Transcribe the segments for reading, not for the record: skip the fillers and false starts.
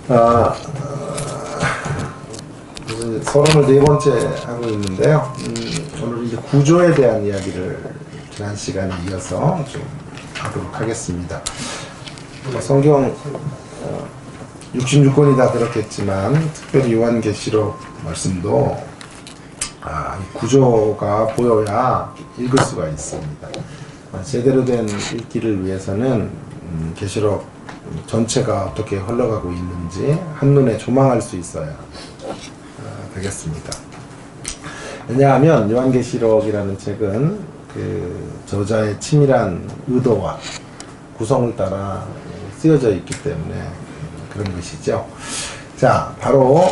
아, 34번째 하고 있는데요. 오늘 이제 구조에 대한 이야기를 지난 시간에 이어서 좀 하도록 하겠습니다. 성경 66권이 다 그렇겠지만 특별히 요한계시록 말씀도 이 구조가 보여야 읽을 수가 있습니다. 제대로 된 읽기를 위해서는 계시록 전체가 어떻게 흘러가고 있는지 한눈에 조망할 수 있어야 되겠습니다. 왜냐하면 요한계시록이라는 책은 그 저자의 치밀한 의도와 구성을 따라 쓰여져 있기 때문에 그런 것이죠. 자, 바로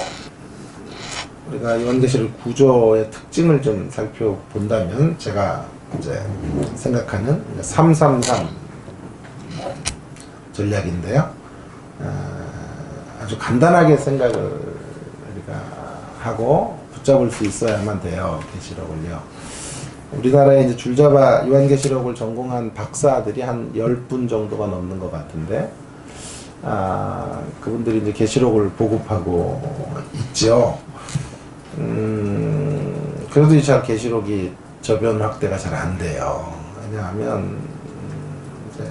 우리가 요한계시록 구조의 특징을 좀 살펴본다면 제가 이제 생각하는 333 전략인데요. 아주 간단하게 생각을 우리가 하고 붙잡을 수 있어야만 돼요. 계시록을요. 우리나라에 이제 줄잡아 요한계시록을 전공한 박사들이 한 10분 정도가 넘는 것 같은데, 그분들이 이제 계시록을 보급하고 있죠. 그래도 잘 계시록이 저변 확대가 잘 안 돼요. 왜냐하면 이제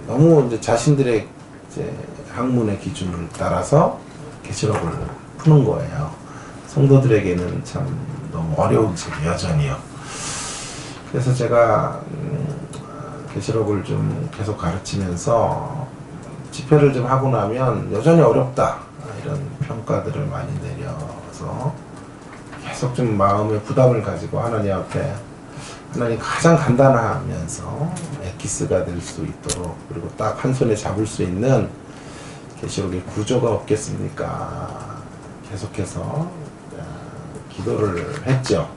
너무 이제 자신들의 이제 학문의 기준을 따라서 계시록을 푸는 거예요. 성도들에게는 참 너무 어려운 책이 여전히요. 그래서 제가 계시록을 좀 계속 가르치면서 집회를 좀 하고 나면 여전히 어렵다 이런 평가들을 많이 내려서 계속 좀 마음의 부담을 가지고 하나님 앞에 하나님 가장 간단하면서 엑기스가 될 수 있도록 그리고 딱 한 손에 잡을 수 있는 계시록의 구조가 없겠습니까? 계속해서 기도를 했죠.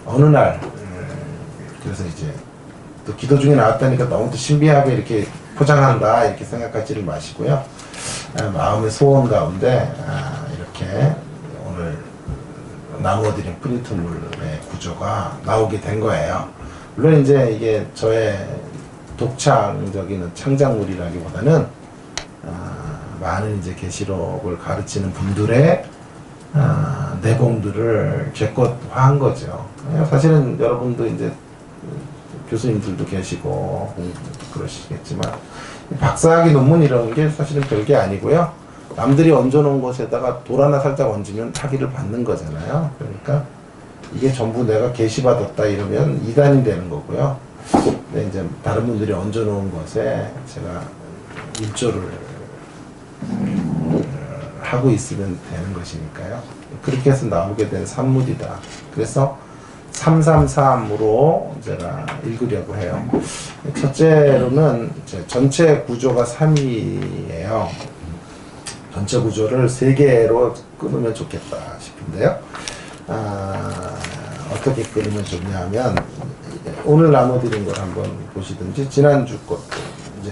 어느 날 그래서 이제 또 기도 중에 나왔다니까 너무 또 신비하게 이렇게 포장한다 이렇게 생각하지를 마시고요. 마음의 소원 가운데 이렇게 오늘 나누어드린 프린트물의 구조가 나오게 된 거예요. 물론 이제 이게 저의 독창적인 창작물이라기보다는 많은 이제 계시록을 가르치는 분들의 내공들을 제것화한 거죠. 사실은 여러분도 이제 교수님들도 계시고 그러시겠지만 박사학위 논문 이런 게 사실은 별게 아니고요. 남들이 얹어놓은 것에다가 돌 하나 살짝 얹으면 학위를 받는 거잖아요. 그러니까 이게 전부 내가 계시받았다 이러면 이단이 되는 거고요. 근데 이제 다른 분들이 얹어놓은 것에 제가 일조를 하고 있으면 되는 것이니까요. 그렇게 해서 나오게 된 산물이다. 그래서 333으로 제가 읽으려고 해요. 첫째로는 전체 구조가 3이에요. 전체 구조를 3개로 끊으면 좋겠다 싶은데요. 어떻게 끊으면 좋냐 하면 오늘 나눠드린 걸 한번 보시든지 지난주 것도 이제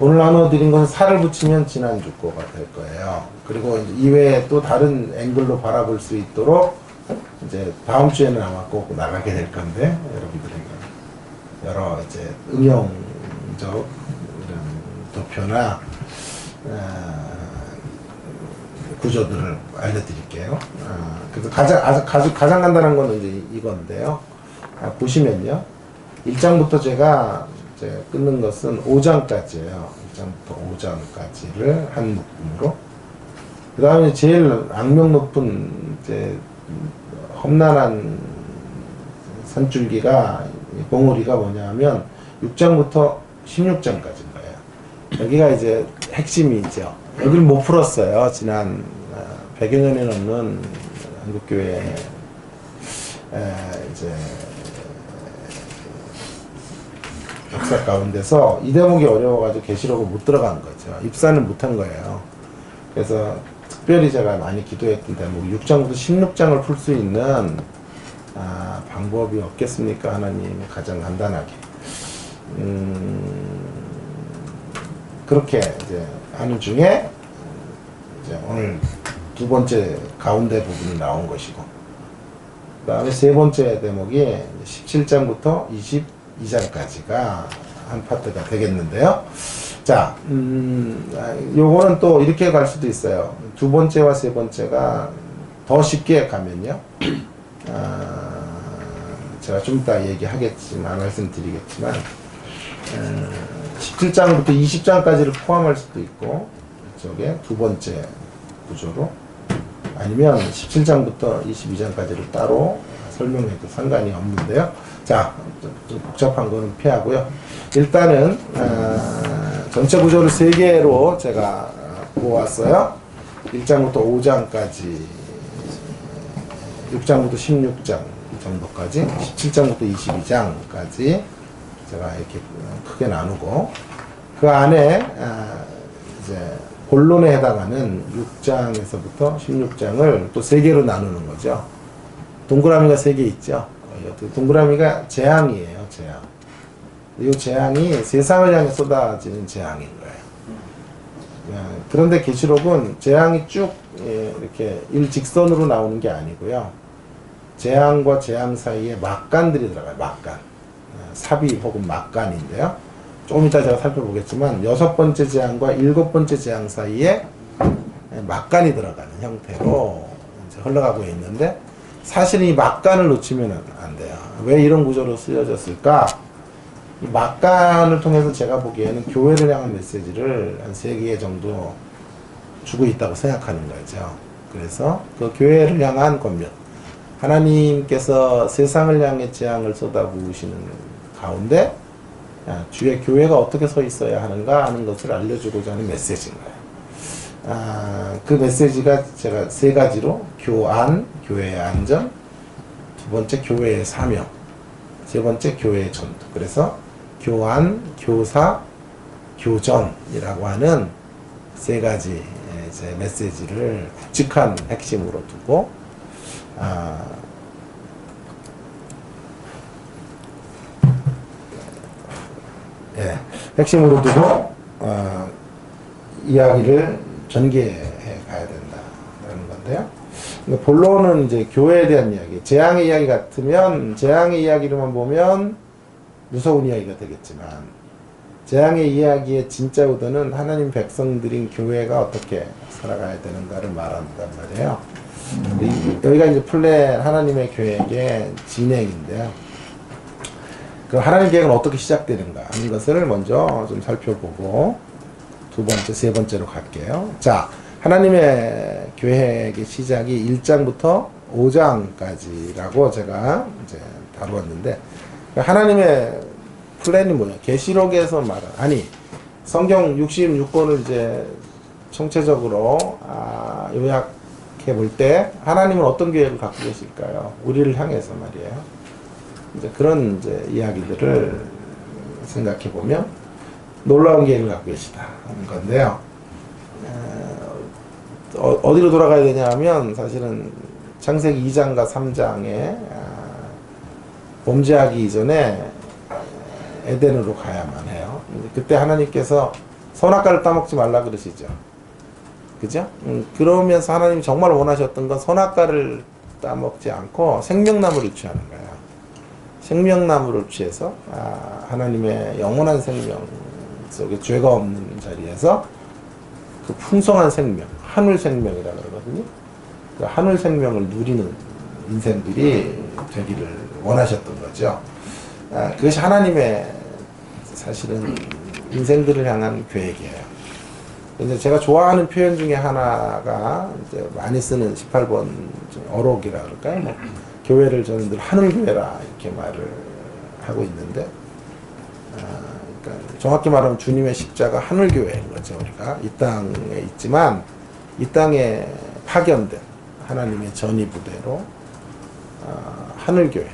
오늘 나눠드린 것은 살을 붙이면 지난주 거가 될 거예요. 그리고 이외에 또 다른 앵글로 바라볼 수 있도록 이제 다음 주에는 아마 꼭 나가게 될 건데 여러분들에게 여러 이제 응용적 이런 도표나 구조들을 알려드릴게요. 그래서 가장 간단한 거는 이제 이건데요. 보시면요. 1장부터 제가 이제 끊는 것은 5장까지예요. 1장부터 5장까지를 한 묶음으로. 그 다음에 제일 악명 높은 이제 험난한 산줄기가 봉우리가 뭐냐면 6장부터 16장까지인 거예요. 여기가 이제 핵심이죠. 여기를 못 풀었어요. 지난 100여 년이 넘는 한국교회 이제 역사 가운데서 이 대목이 어려워가지고 계시록을 못 들어간 거죠. 입산을 못한 거예요. 그래서 특별히 제가 많이 기도했던 대목 6장부터 16장을 풀 수 있는 방법이 없겠습니까? 하나님 가장 간단하게 그렇게 이제 하는 중에 이제 오늘 두 번째 가운데 부분이 나온 것이고 그 다음에 세 번째 대목이 17장부터 22장까지가 한 파트가 되겠는데요. 자, 요거는 또 이렇게 갈 수도 있어요. 두 번째와 세 번째가 더 쉽게 가면요. 제가 좀 이따 얘기하겠지만, 말씀드리겠지만, 17장부터 20장까지를 포함할 수도 있고, 이쪽에 두 번째 구조로, 아니면 17장부터 22장까지를 따로 설명해도 상관이 없는데요. 자, 좀 복잡한 거는 피하고요. 일단은, 전체 구조를 3개로 제가 보았어요. 1장부터 5장까지, 6장부터 16장 정도까지, 17장부터 22장까지 제가 이렇게 크게 나누고, 그 안에 이제 본론에 해당하는 6장에서부터 16장을 또 3개로 나누는 거죠. 동그라미가 3개 있죠. 동그라미가 재앙이에요, 재앙. 이 재앙이 세상을 향해 쏟아지는 재앙인 거예요. 그런데 계시록은 재앙이 쭉 이렇게 일직선으로 나오는 게 아니고요. 재앙과 재앙 사이에 막간들이 들어가요. 막간. 삽입 혹은 막간인데요. 조금 이따 제가 살펴보겠지만 6번째 재앙과 7번째 재앙 사이에 막간이 들어가는 형태로 이제 흘러가고 있는데, 사실 이 막간을 놓치면 안 돼요. 왜 이런 구조로 쓰여졌을까? 이 막간을 통해서 제가 보기에는 교회를 향한 메시지를 한 3개 정도 주고 있다고 생각하는 거죠. 그래서 그 교회를 향한 권면, 하나님께서 세상을 향해 재앙을 쏟아부으시는 가운데 주의 교회가 어떻게 서 있어야 하는가 하는 것을 알려주고자 하는 메시지인 거예요. 그 메시지가 제가 3가지로, 교안, 교회의 안전, 2번째 교회의 사명, 3번째 교회의 전투. 그래서 교안, 교사, 교전이라고 하는 3가지 이제 메시지를 굵직한 핵심으로 두고, 핵심으로 두고 이야기를 전개해 가야 된다는 건데요. 그러니까 본론은 이제 교회에 대한 이야기, 재앙의 이야기 같으면 재앙의 이야기로만 보면 무서운 이야기가 되겠지만, 재앙의 이야기의 진짜 의도는 하나님 백성들인 교회가 어떻게 살아가야 되는가를 말한단 말이에요. 여기가 이제 플랜 하나님의 계획의 진행인데요. 그 하나님 계획은 어떻게 시작되는가 하는 것을 먼저 좀 살펴보고 2번째, 3번째로 갈게요. 자, 하나님의 계획의 시작이 1장부터 5장까지라고 제가 이제 다루었는데, 하나님의 플랜이 뭐냐? 계시록에서 말한, 성경 66권을 이제 총체적으로 요약해 볼 때 하나님은 어떤 계획을 갖고 계실까요? 우리를 향해서 말이에요. 이제 그런 이제 이야기들을 생각해 보면 놀라운 계획을 갖고 계시다 하는 건데요. 어디로 돌아가야 되냐 하면, 사실은 창세기 2장과 3장에 범죄하기 이전에 에덴으로 가야만 해요. 그때 하나님께서 선악과를 따먹지 말라 그러시죠. 그죠? 그러면서 하나님이 정말 원하셨던 건 선악과를 따먹지 않고 생명나무를 취하는 거예요. 생명나무를 취해서 하나님의 영원한 생명 속에 죄가 없는 자리에서 그 풍성한 생명, 하늘 생명이라 그러거든요. 그 하늘 생명을 누리는 인생들이 되기를 원하셨던 거죠. 그것이 하나님의 사실은 인생들을 향한 계획이에요. 이제 제가 좋아하는 표현 중에 하나가 이제 많이 쓰는 18번 어록이라 그럴까요? 뭐 교회를 저는 늘 하늘교회라 이렇게 말을 하고 있는데, 그러니까 정확히 말하면 주님의 십자가 하늘교회인 거죠. 우리가 이 땅에 있지만 이 땅에 파견된 하나님의 전이부대로 하늘교회,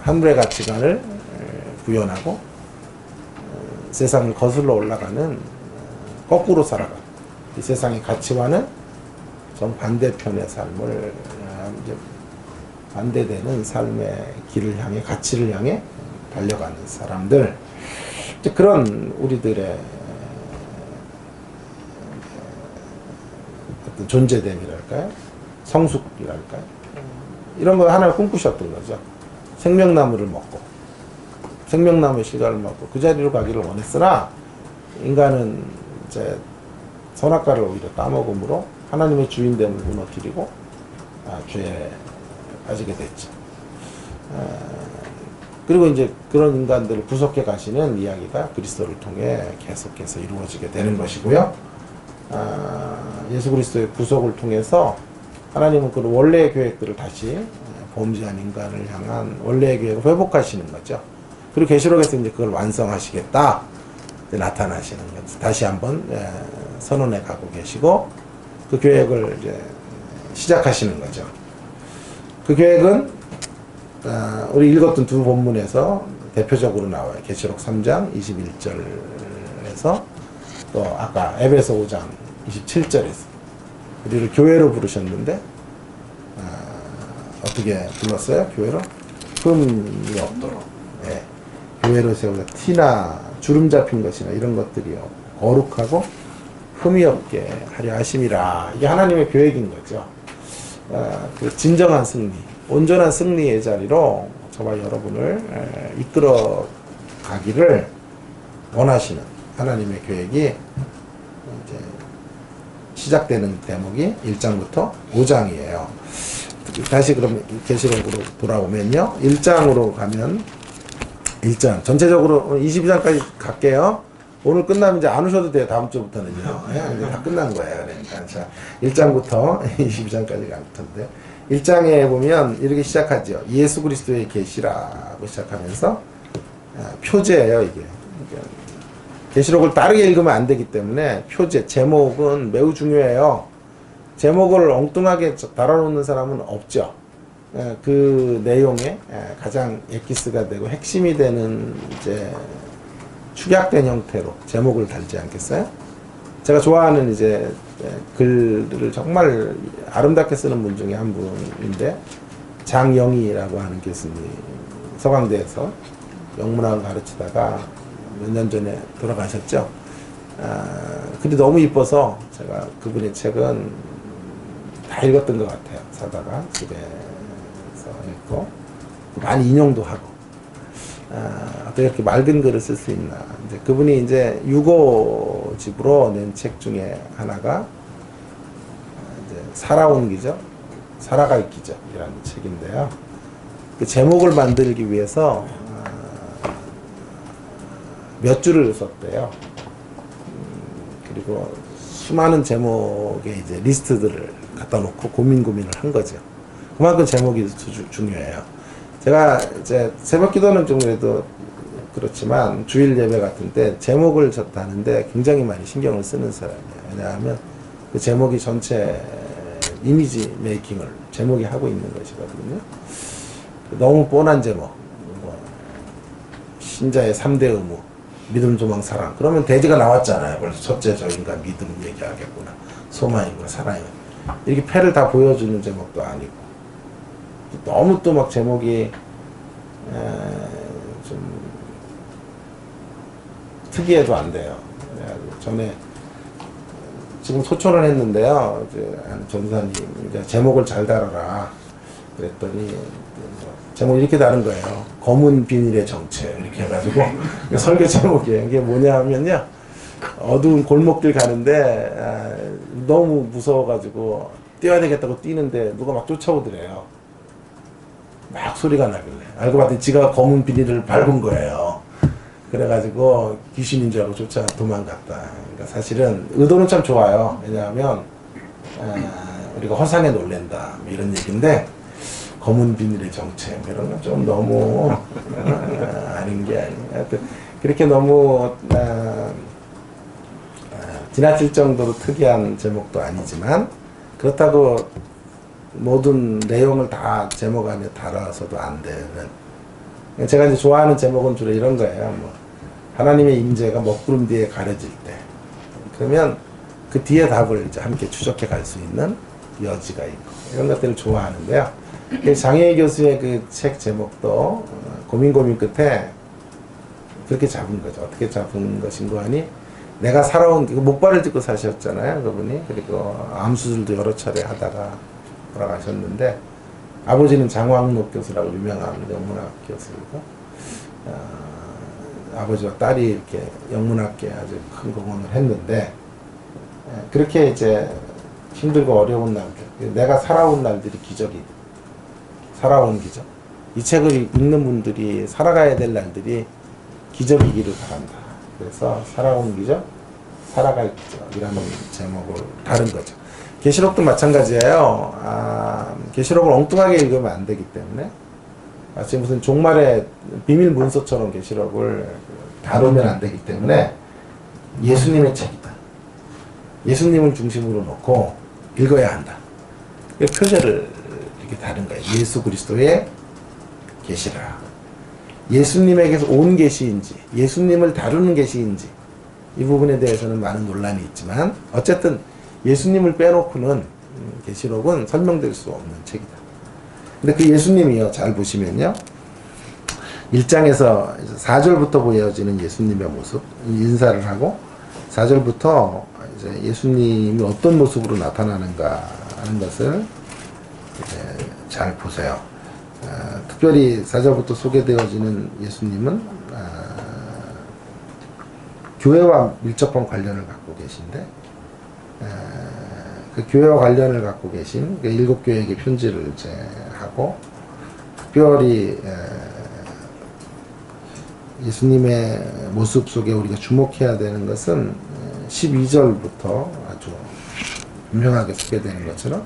하늘의 가치관을 구현하고 세상을 거슬러 올라가는, 거꾸로 살아가는 이 세상의 가치와는 정반대편의 삶을, 이제 반대되는 삶의 길을 향해, 가치를 향해 달려가는 사람들, 이제 그런 우리들의 어떤 존재됨이랄까요? 성숙이랄까요? 이런 거 하나를 꿈꾸셨던 거죠. 생명나무를 먹고, 생명나무의 실과를 먹고 그 자리로 가기를 원했으나 인간은 이제 선악과를 오히려 따먹음으로 하나님의 주인됨을 무너뜨리고 죄에 빠지게 됐죠. 그리고 이제 그런 인간들을 구속해 가시는 이야기가 그리스도를 통해 계속해서 이루어지게 되는 것이고요. 예수 그리스도의 구속을 통해서 하나님은 그 원래의 계획들을 다시 범죄한 인간을 향한 원래의 계획을 회복하시는 거죠. 그리고 계시록에서 이제 그걸 완성하시겠다 이제 나타나시는 거죠. 다시 한번 선언해 가고 계시고 그 계획을 이제 시작하시는 거죠. 그 계획은 우리 읽었던 두 본문에서 대표적으로 나와요. 계시록 3장 21절에서 또 아까 에베소 5장 27절에서 우리를 교회로 부르셨는데 어떻게 불렀어요? 교회로? 흠이 없도록 교회로 세우자 티나 주름 잡힌 것이나 이런 것들이 거룩하고 흠이 없게 하려 하심이라. 이게 하나님의 계획인 거죠. 그 진정한 승리, 온전한 승리의 자리로 저와 여러분을 이끌어 가기를 원하시는 하나님의 계획이 이제 시작되는 대목이 1장부터 5장이에요. 다시 그럼 계시록으로 돌아오면요. 1장으로 가면 1장 전체적으로 22장까지 갈게요. 오늘 끝나면 이제 안 오셔도 돼요. 다음 주부터는요. 이제 다 끝난 거예요. 그러니까 자 1장부터 22장까지 갈 텐데 1장에 보면 이렇게 시작하죠. 예수 그리스도의 계시라고 시작하면서 표제예요. 이게 계시록을 다르게 읽으면 안 되기 때문에 표제 제목은 매우 중요해요. 제목을 엉뚱하게 달아놓는 사람은 없죠. 그 내용에 가장 엑기스가 되고 핵심이 되는 이제 축약된 형태로 제목을 달지 않겠어요? 제가 좋아하는 이제 글을 정말 아름답게 쓰는 분 중에 한 분인데 장영희라고 하는 교수님, 서강대에서 영문학을 가르치다가 몇 년 전에 돌아가셨죠. 글이 너무 이뻐서 제가 그분의 책은 다 읽었던 것 같아요. 사다가 집에서 읽고 많이 인용도 하고 어떻게 이렇게 맑은 글을 쓸 수 있나. 이제 그분이 이제 유고집으로 낸 책 중에 하나가 이제 살아온 기적, 살아갈 기적이라는 책인데요. 그 제목을 만들기 위해서 몇 줄을 썼대요. 그리고 수많은 제목의 이제 리스트들을 갖다 놓고 고민을 한 거죠. 그만큼 제목이 중요해요. 제가 이제 새벽 기도는 좀 그래도 그렇지만 주일 예배 같은 때 제목을 다는데 굉장히 많이 신경을 쓰는 사람이에요. 왜냐하면 그 제목이 전체 이미지 메이킹을 제목이 하고 있는 것이거든요. 너무 뻔한 제목, 신자의 3대 의무, 믿음, 소망, 사랑. 그러면 대지가 나왔잖아요. 벌써 첫째 저 인간 믿음 얘기하겠구나. 소망이구나, 사랑이구나. 이렇게 패를 다 보여주는 제목도 아니고. 너무 또 막 제목이 좀 특이해도 안 돼요. 전에 지금 소천을 했는데요. 한 전사님 제목을 잘 달아라 그랬더니 제목 이렇게 다른 거예요. 검은 비닐의 정체 이렇게 해가지고 설교 제목이에요. 이게 뭐냐면요. 어두운 골목길 가는데 너무 무서워가지고 뛰어야 되겠다고 뛰는데 누가 막 쫓아오더래요. 막 소리가 나길래 알고 봤더니 지가 검은 비닐을 밟은 거예요. 그래가지고 귀신인 줄 알고 쫓아 도망갔다. 그러니까 사실은 의도는 참 좋아요. 왜냐하면 우리가 허상에 놀랜다 뭐 이런 얘기인데 검은 비닐의 정체 이런 건 좀 너무 아닌 게 아니에요. 그렇게 너무 지나칠 정도로 특이한 제목도 아니지만 그렇다고 모든 내용을 다 제목 안에 달아서도 안 되는. 제가 이제 좋아하는 제목은 주로 이런 거예요. 뭐 하나님의 임재가 먹구름 뒤에 가려질 때, 그러면 그 뒤에 답을 이제 함께 추적해 갈 수 있는 여지가 있고 이런 것들을 좋아하는데요. 장혜희 교수의 그 책 제목도 고민 끝에 그렇게 잡은 거죠. 어떻게 잡은 것인고 하니 내가 살아온 목발을 짚고 사셨잖아요. 그분이. 그리고 암수술도 여러 차례 하다가 돌아가셨는데 아버지는 장왕록 교수라고 유명한 영문학 교수이고 아버지와 딸이 이렇게 영문학계 아주 큰 공헌을 했는데, 그렇게 이제 힘들고 어려운 날들, 내가 살아온 날들이 기적이, 살아온 기적. 이 책을 읽는 분들이 살아가야 될 날들이 기적이기를 바란다. 그래서 살아온 기적, 살아갈 기적이라는 제목을 다른 거죠. 계시록도 마찬가지예요. 계시록을 엉뚱하게 읽으면 안 되기 때문에 마치 무슨 종말의 비밀 문서처럼 계시록을 다루면 안 되기 때문에 예수님의 책이다. 예수님을 중심으로 놓고 읽어야 한다. 표제를 이렇게 다른 거예요. 예수 그리스도의 계시라. 예수님에게서 온 계시인지 예수님을 다루는 계시인지 이 부분에 대해서는 많은 논란이 있지만 어쨌든 예수님을 빼놓고는 계시록은 설명될 수 없는 책이다. 근데 그 예수님이요, 잘 보시면요, 1장에서 4절부터 보여지는 예수님의 모습, 인사를 하고 4절부터 이제 예수님이 어떤 모습으로 나타나는가 하는 것을 이제 잘 보세요. 특별히 4절부터 소개되어지는 예수님은 교회와 밀접한 관련을 갖고 계신데, 그 교회와 관련을 갖고 계신 그 7교회에게 편지를 이제 하고, 특별히 예수님의 모습 속에 우리가 주목해야 되는 것은 12절부터 아주 분명하게 소개되는 것처럼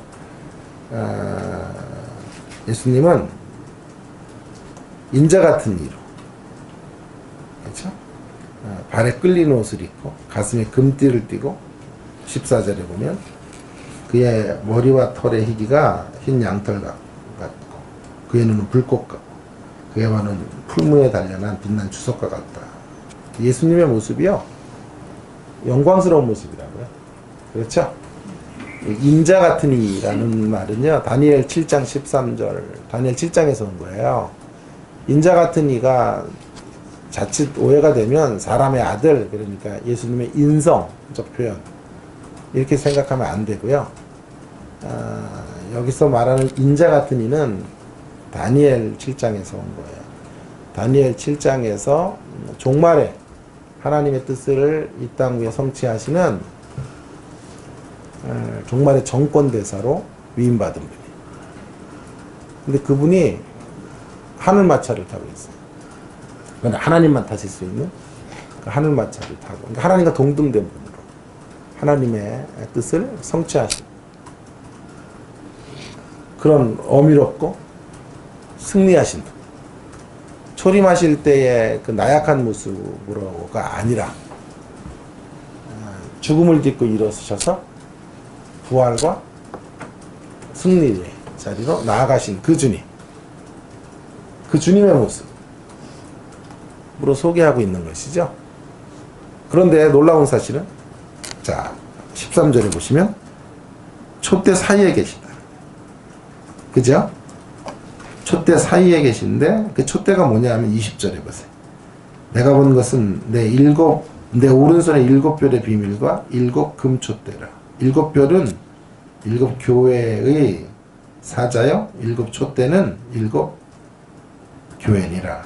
예수님은 인자 같은 이로, 그렇죠? 발에 끌린 옷을 입고 가슴에 금띠를 띠고, 14절에 보면 그의 머리와 털의 희기가 흰 양털 같고 그의 눈은 불꽃 같고 그의 발은 풀무에 단련한 빛난 주석과 같다. 예수님의 모습이요, 영광스러운 모습이라고요. 그렇죠? 인자 같은 이라는 말은요, 다니엘 7장 13절, 다니엘 7장에서 온 거예요. 인자 같은 이가 자칫 오해가 되면 사람의 아들, 그러니까 예수님의 인성적 표현, 이렇게 생각하면 안 되고요. 여기서 말하는 인자 같은 이는 다니엘 7장에서 온 거예요. 다니엘 7장에서 종말에 하나님의 뜻을 이 땅 위에 성취하시는 종말의 정권대사로 위임받은 분이에요. 근데 그분이 하늘마차를 타고 있어요. 그건 하나님만 타실 수 있는 그 하늘마차를 타고, 그러니까 하나님과 동등된 분으로 하나님의 뜻을 성취하신 그런 어미롭고 승리하신 분. 초림하실 때의 그 나약한 모습으로가 아니라 죽음을 딛고 일어서셔서 부활과 승리의 자리로 나아가신 그 주님, 그 주님의 모습으로 소개하고 있는 것이죠. 그런데 놀라운 사실은, 자, 13절에 보시면 촛대 사이에 계시다. 그죠? 촛대 사이에 계신데 그 촛대가 뭐냐 하면 20절에 보세요. 내가 본 것은 내 오른손에 7별의 비밀과 7 금촛대라. 7별은 7 교회의 사자요, 7 촛대는 7 교회니라.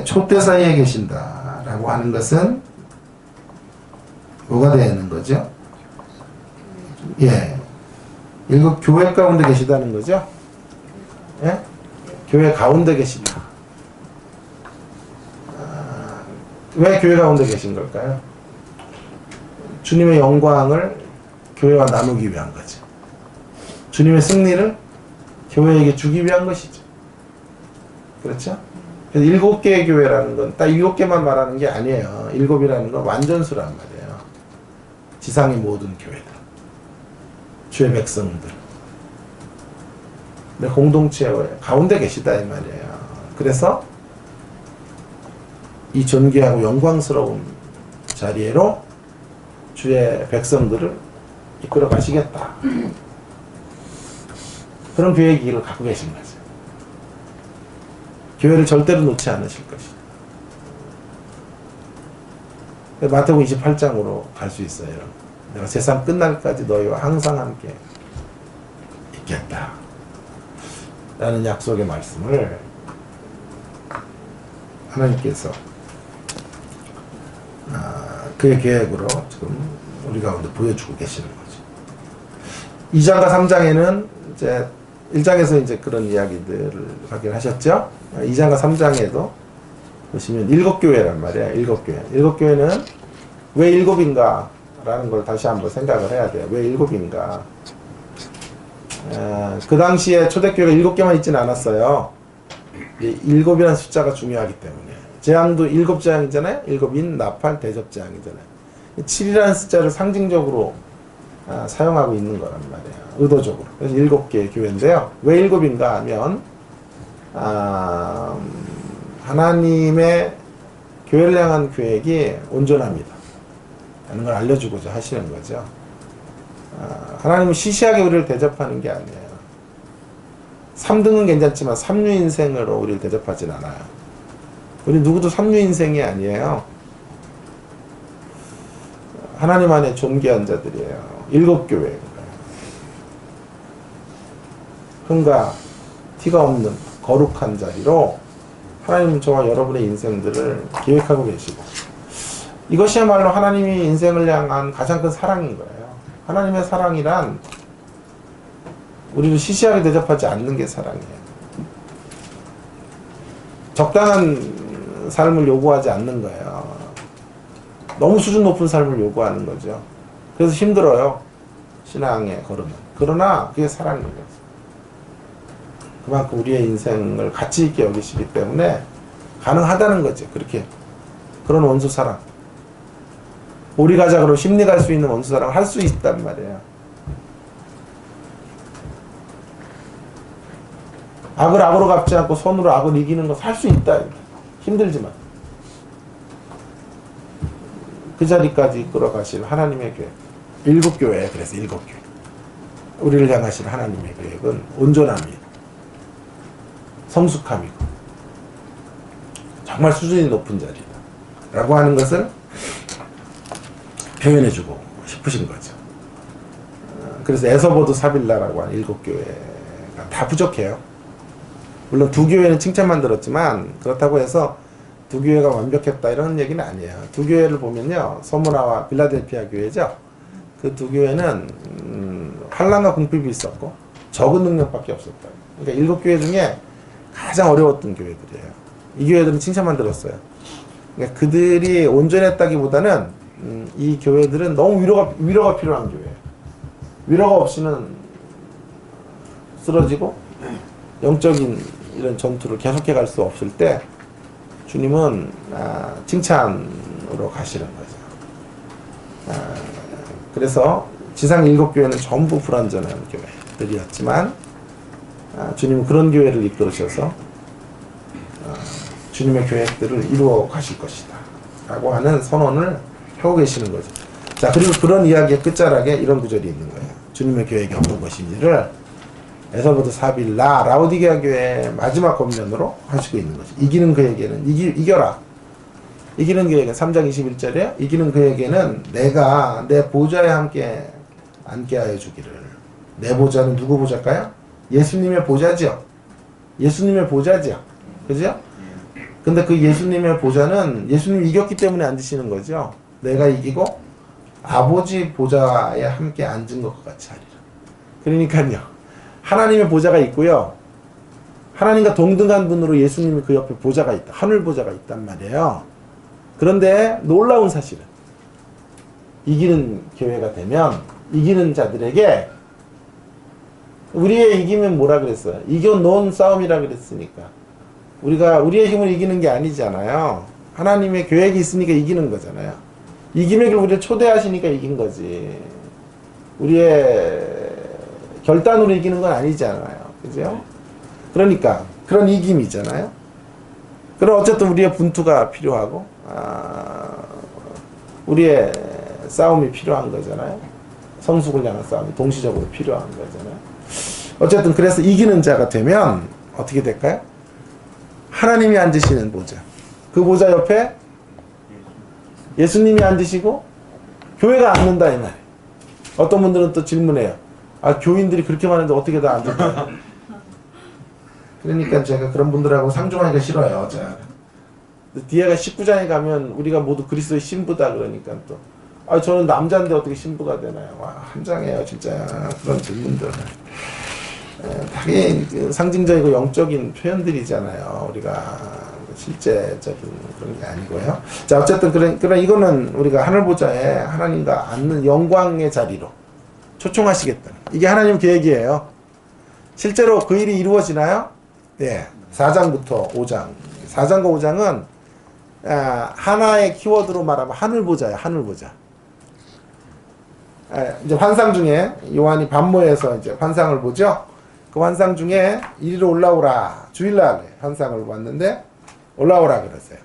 촛대 사이에 계신다라고 하는 것은 뭐가 되는 거죠? 예, 7 교회 가운데 계시다는 거죠? 예? 교회 가운데 계신다. 왜 교회 가운데 계신 걸까요? 주님의 영광을 교회와 나누기 위한 거죠. 주님의 승리를 교회에게 주기 위한 것이죠. 그렇죠? 그래서 7개의 교회라는 건 딱 7개만 말하는 게 아니에요. 7이라는 건 완전수란 말이에요. 지상의 모든 교회들, 주의 백성들, 내 공동체 가운데 계시다 이 말이에요. 그래서 이 존귀하고 영광스러운 자리로 주의 백성들을 이끌어 가시겠다. 그런 계획을 갖고 계신 거죠. 교회를 절대로 놓지 않으실 것이다. 마태복음 28장으로 갈 수 있어요. 내가 세상 끝날까지 너희와 항상 함께 있겠다 라는 약속의 말씀을 하나님께서 그의 계획으로 지금 우리 가운데 보여주고 계시는 거죠. 2장과 3장에는 이제 1장에서 이제 그런 이야기들을 확인하셨죠. 2장과 3장에도 보시면 7교회란 말이에요. 7교회. 7교회는 왜 7인가? 라는 걸 다시 한번 생각을 해야 돼요. 왜 7인가? 그 당시에 초대교회가 7개만 있지는 않았어요. 7이라는 숫자가 중요하기 때문에. 재앙도 7재앙이잖아요. 7인, 나팔, 대접재앙이잖아요. 7이라는 숫자를 상징적으로 사용하고 있는 거란 말이에요. 의도적으로. 그래서 7개의 교회인데요. 왜 7인가 하면 하나님의 교회를 향한 계획이 온전합니다. 라는 걸 알려주고자 하시는 거죠. 하나님은 시시하게 우리를 대접하는 게 아니에요. 3등은 괜찮지만 3류 인생으로 우리를 대접하진 않아요. 우리 누구도 3류 인생이 아니에요. 하나님 안에 존귀한 자들이에요. 7교회인 거예요. 흠과 티가 없는 거룩한 자리로 하나님은 저와 여러분의 인생들을 계획하고 계시고, 이것이야말로 하나님이 인생을 향한 가장 큰 사랑인 거예요. 하나님의 사랑이란 우리를 시시하게 대접하지 않는 게 사랑이에요. 적당한 삶을 요구하지 않는 거예요. 너무 수준 높은 삶을 요구하는 거죠. 그래서 힘들어요. 신앙의 걸음은. 그러나 그게 사랑인 거죠. 그만큼 우리의 인생을 가치 있게 여기시기 때문에 가능하다는 거죠. 그렇게. 그런 원수 사랑. 우리 가자 그러면 심리 갈 수 있는 원수 사랑을 할 수 있단 말이에요. 악을 악으로 갚지 않고 손으로 악을 이기는 거 할 수 있다. 힘들지만. 그 자리까지 이끌어 가실 하나님의 계획. 7교회, 그래서 7교회. 우리를 향하실 하나님의 계획은 온전함이에요. 성숙함이고. 정말 수준이 높은 자리다. 라고 하는 것을 표현해주고 싶으신 거죠. 그래서 에서보드 사빌라라고 하는 7교회가 다 부족해요. 물론 2교회는 칭찬만 들었지만 그렇다고 해서 2교회가 완벽했다 이런 얘기는 아니에요. 2교회를 보면요, 서문화와 빌라델피아 교회죠. 그 2교회는 환난과 궁핍이 있었고 적은 능력밖에 없었다. 그러니까 7교회 중에 가장 어려웠던 교회들이에요. 이 교회들은 칭찬만 들었어요. 그러니까 그들이 온전했다기보다는 이 교회들은 너무 위로가 필요한 교회예요. 위로가 없이는 쓰러지고 영적인 이런 전투를 계속해 갈 수 없을 때 주님은 칭찬으로 가시는 거죠. 그래서 지상 7교회는 전부 불완전한 교회들이었지만 주님은 그런 교회를 이끌으셔서 주님의 계획들을 이루어 가실 것이다 라고 하는 선언을 하고 계시는 거죠. 자, 그리고 그런 이야기의 끝자락에 이런 구절이 있는 거예요. 주님의 계획이 어떤 것인지를 에서부터 사빌라 라오디게아 교회의 마지막 권면으로 하시고 있는 거죠. 이기는 그에게는 이겨라. 이기는 그에게 3장 21절에 이기는 그에게는 내가 내 보좌에 함께 앉게 하여 주기를. 내 보좌는 누구 보좌일까요? 예수님의 보좌죠. 예수님의 보좌죠. 그죠? 근데 그 예수님의 보좌는 예수님이 이겼기 때문에 앉으시는 거죠. 내가 이기고 아버지 보좌에 함께 앉은 것과 같이 하리라. 그러니까요, 하나님의 보좌가 있고요, 하나님과 동등한 분으로 예수님이 그 옆에 보좌가 있다. 하늘 보좌가 있단 말이에요. 그런데 놀라운 사실은 이기는 교회가 되면 이기는 자들에게, 우리의 이기면 뭐라 그랬어요? 이겨놓은 싸움이라 그랬으니까. 우리의 힘을 이기는 게 아니잖아요. 하나님의 계획이 있으니까 이기는 거잖아요. 이김의 길 우리를 초대하시니까 이긴 거지. 우리의 결단으로 이기는 건 아니잖아요. 그죠? 그러니까 그런 이김이잖아요. 그럼 어쨌든 우리의 분투가 필요하고 우리의 싸움이 필요한 거잖아요. 성숙을 향한 싸움이 동시적으로 필요한 거잖아요. 어쨌든 그래서 이기는 자가 되면 어떻게 될까요? 하나님이 앉으시는 보좌, 그 보좌 옆에 예수님이 앉으시고 교회가 앉는다 이 말이에요. 어떤 분들은 또 질문해요. 교인들이 그렇게 많은데 어떻게 다 앉을까요? 그러니까 제가 그런 분들하고 상종하기가 싫어요. 뒤에가 19장에 가면 우리가 모두 그리스도의 신부다 그러니까 또 저는 남자인데 어떻게 신부가 되나요? 와, 한장해요 진짜 그런 질문들. 당연히 그 상징적이고 영적인 표현들이잖아요. 우리가 실제적인 그런 게 아니고요. 자, 어쨌든 그런 이거는 우리가 하늘 보좌에 하나님과 앉는 영광의 자리로 초청하시겠다. 이게 하나님 계획이에요. 실제로 그 일이 이루어지나요? 네. 4장부터 5장. 4장과 5장은 하나의 키워드로 말하면 하늘 보좌예요. 하늘 보좌. 이제 환상 중에 요한이 밤모에서 이제 환상을 보죠. 그 환상 중에 이리로 올라오라. 주일날 환상을 봤는데 올라오라 그랬어요.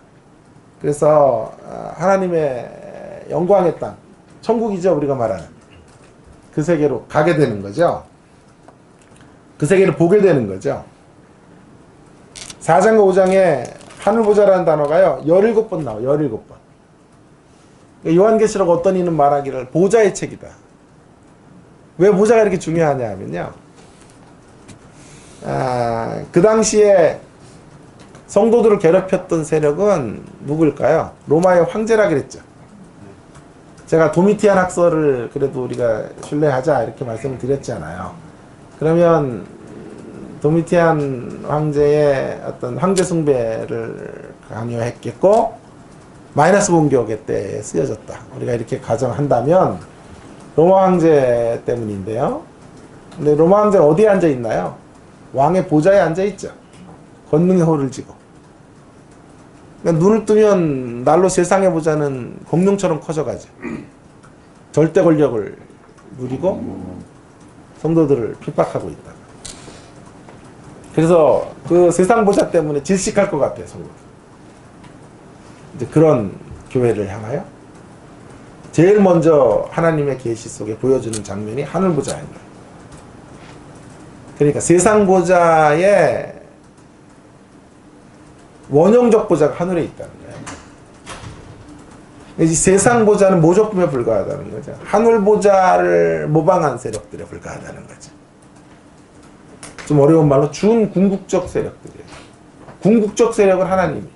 그래서 하나님의 영광의 땅, 천국이죠. 우리가 말하는 그 세계로 가게 되는 거죠. 그 세계를 보게 되는 거죠. 4장과 5장에 하늘보좌라는 단어가요 17번 나와요. 17번. 요한계시록 어떤 이는 말하기를 보좌의 책이다. 왜 보좌가 이렇게 중요하냐 하면요, 그 당시에 성도들을 괴롭혔던 세력은 누구일까요? 로마의 황제라 그랬죠. 제가 도미티안 학설을 그래도 우리가 신뢰하자 이렇게 말씀을 드렸잖아요. 그러면 도미티안 황제의 어떤 황제 숭배를 강요했겠고 마이너스 공격의 때에 쓰여졌다. 우리가 이렇게 가정한다면 로마 황제 때문인데요. 근데 로마 황제는 어디에 앉아 있나요? 왕의 보좌에 앉아 있죠. 권능의 호를 쥐고. 그러니까 눈을 뜨면 날로 세상의 보좌는 공룡처럼 커져가죠. 절대 권력을 누리고 성도들을 핍박하고 있다. 그래서 그 세상 보좌 때문에 질식할 것 같아요, 성도들. 이제 그런 교회를 향하여 제일 먼저 하나님의 계시 속에 보여주는 장면이 하늘 보좌인 거예요. 그러니까 세상 보좌의 원형적 보좌가 하늘에 있다는 거예요. 이 세상 보좌는 모조품에 불과하다는 거죠. 하늘 보좌를 모방한 세력들에 불과하다는 거죠. 좀 어려운 말로 준궁극적 세력들이에요. 궁극적 세력은 하나님이,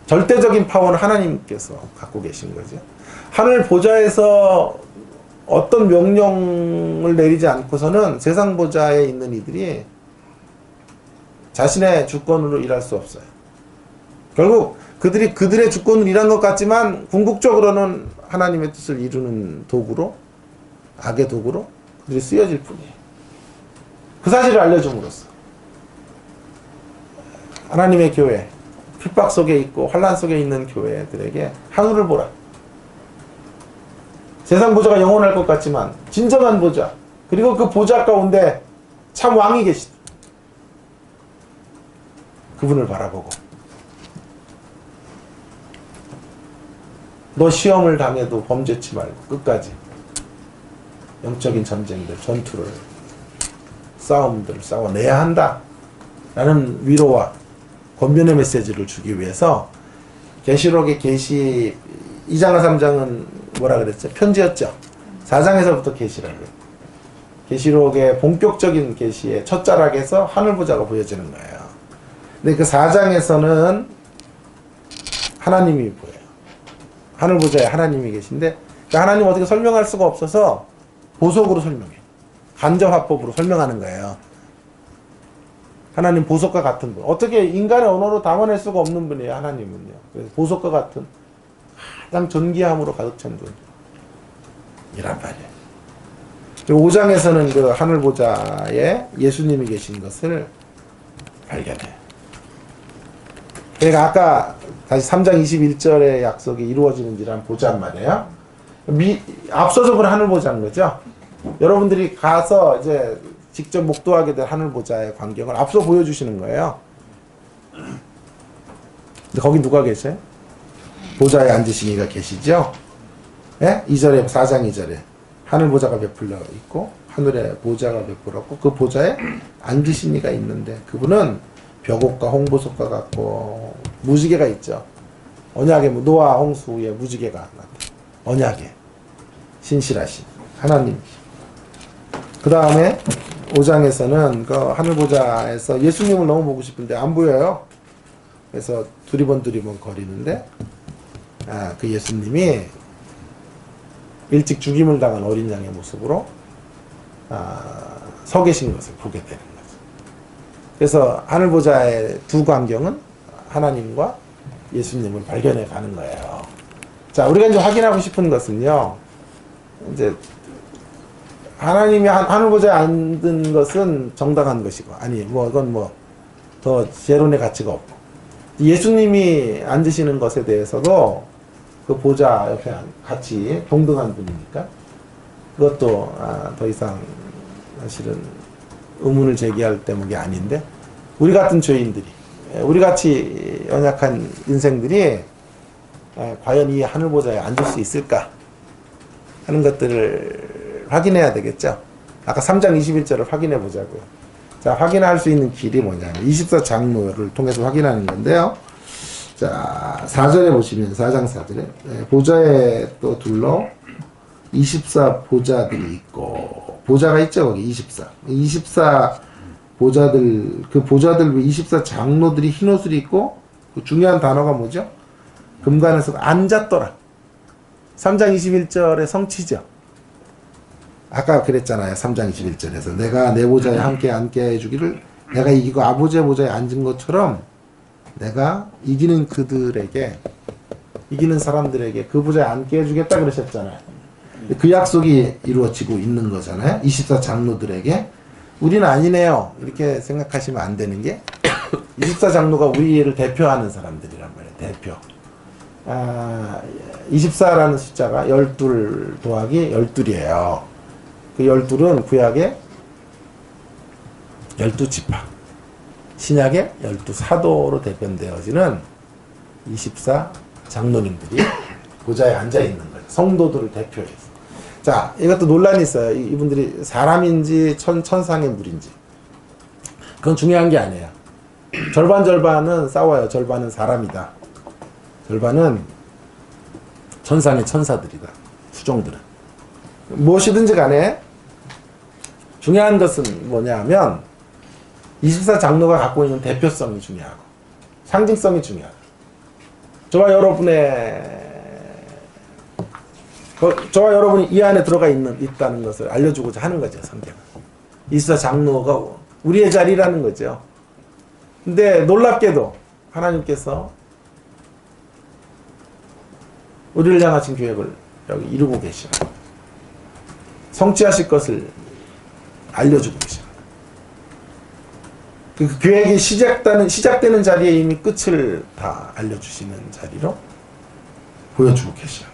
절대적인 파워는 하나님께서 갖고 계신 거죠. 하늘 보좌에서 어떤 명령을 내리지 않고서는 세상 보좌에 있는 이들이 자신의 주권으로 일할 수 없어요. 결국 그들이 그들의 주권으로 일한 것 같지만 궁극적으로는 하나님의 뜻을 이루는 도구로, 악의 도구로 그들이 쓰여질 뿐이에요. 그 사실을 알려줌으로써 하나님의 교회, 핍박 속에 있고 환란 속에 있는 교회들에게 하늘을 보라. 세상 보좌가 영원할 것 같지만 진정한 보좌, 그리고 그 보좌 가운데 참 왕이 계시다. 그분을 바라보고 너 시험을 당해도 범죄치 말고 끝까지 영적인 전쟁들, 전투를, 싸움들을 싸워내야 한다 라는 위로와 권면의 메시지를 주기 위해서 계시록의 계시 2장과 3장은 뭐라 그랬죠? 편지였죠. 4장에서부터 계시라고. 계시록의 본격적인 계시의 첫 자락에서 하늘 보좌가 보여지는 거예요. 근데 그 4장에서는 하나님이 보여요. 하늘 보좌에 하나님이 계신데 그 하나님 어떻게 설명할 수가 없어서 보석으로 설명해요. 간접화법으로 설명하는 거예요. 하나님 보석과 같은 분. 어떻게 인간의 언어로 담아낼 수가 없는 분이에요, 하나님은요. 그래서 보석과 같은 가장 존귀함으로 가득 찬 분이란 말이에요. 5장에서는 그 하늘 보좌에 예수님이 계신 것을 발견해요. 그러니까 아까 다시 3장 21절의 약속이 이루어지는지란 보자는 말이에요. 앞서서 하늘 보자는 거죠. 여러분들이 가서 이제 직접 목도하게 될 하늘 보좌의 광경을 앞서 보여주시는 거예요. 근데 거기 누가 계세요? 보좌에 앉으신 이가 계시죠? 예? 2절에, 4장 2절에 하늘 보좌가 베풀려 있고 하늘에 보좌가 베풀었고 그 보좌에 앉으신 이가 있는데 그분은 벽옥과 홍보석과 같고 무지개가 있죠. 언약의 노아 홍수 후에 무지개가 나타나. 언약의 신실하신 하나님. 그 다음에 5장에서는 그 하늘 보좌에서 예수님을 너무 보고 싶은데 안 보여요. 그래서 두리번 거리는데 그 예수님이 일찍 죽임을 당한 어린 양의 모습으로 서 계신 것을 보게 되는 거죠. 그래서 하늘 보좌의 두 광경은 하나님과 예수님을 발견해 가는 거예요. 자, 우리가 이제 확인하고 싶은 것은요, 이제 하나님이 하늘 보좌에 앉은 것은 정당한 것이고, 아니 뭐 이건 뭐 더 재론의 가치가 없고, 예수님이 앉으시는 것에 대해서도 그 보좌 옆에 같이 동등한 분이니까 그것도 더 이상 사실은 의문을 제기할 대목이 아닌데, 우리 같은 죄인들이, 우리 같이 연약한 인생들이 과연 이 하늘 보좌에 앉을 수 있을까 하는 것들을 확인해야 되겠죠. 아까 3장 21절을 확인해 보자고요. 자, 확인할 수 있는 길이 뭐냐면 24장로를 통해서 확인하는 건데요. 자, 4절에 보시면 4장 4절에 보좌에 또 둘러 24 보좌들이 있고, 보좌가 있죠, 거기 24 보좌들, 그 보좌들 24 장로들이 흰 옷을 입고, 그 중요한 단어가 뭐죠? 금관에서 앉았더라. 3장 21절의 성취죠. 아까 그랬잖아요. 3장 21절에서 내가 내 보좌에 함께 앉게 해주기를, 내가 이기고 아버지의 보좌에 앉은 것처럼 내가 이기는 그들에게, 이기는 사람들에게 그 보좌에 앉게 해주겠다 그러셨잖아요. 그 약속이 이루어지고 있는 거잖아요. 24 장로들에게. 우리는 아니네요, 이렇게 생각하시면 안 되는 게, 24 장로가 우리를 대표하는 사람들이란 말이에요. 대표. 24라는 숫자가 12 더하기 12이에요. 그 12은 구약의 12지파, 신약의 12사도로 대변되어지는 24 장로님들이 보좌에 앉아 있는 거예요. 성도들을 대표해서. 자, 이것도 논란이 있어요. 이분들이 사람인지 천상의 물인지. 그건 중요한 게 아니에요. 절반은 싸워요. 절반은 사람이다. 절반은 천상의 천사들이다. 수종들은. 무엇이든지 간에 중요한 것은 뭐냐면 24 장로가 갖고 있는 대표성이 중요하고 상징성이 중요하다. 저와 여러분이 이 안에 들어가 있다는 것을 알려주고자 하는 거죠, 성경은. 24 장로가 우리의 자리라는 거죠. 근데 놀랍게도 하나님께서 우리를 향하신 계획을 여기 이루고 계셔. 성취하실 것을 알려주고 계셔. 그 계획이 시작되는 자리에 이미 끝을 다 알려주시는 자리로 보여주고 계셔.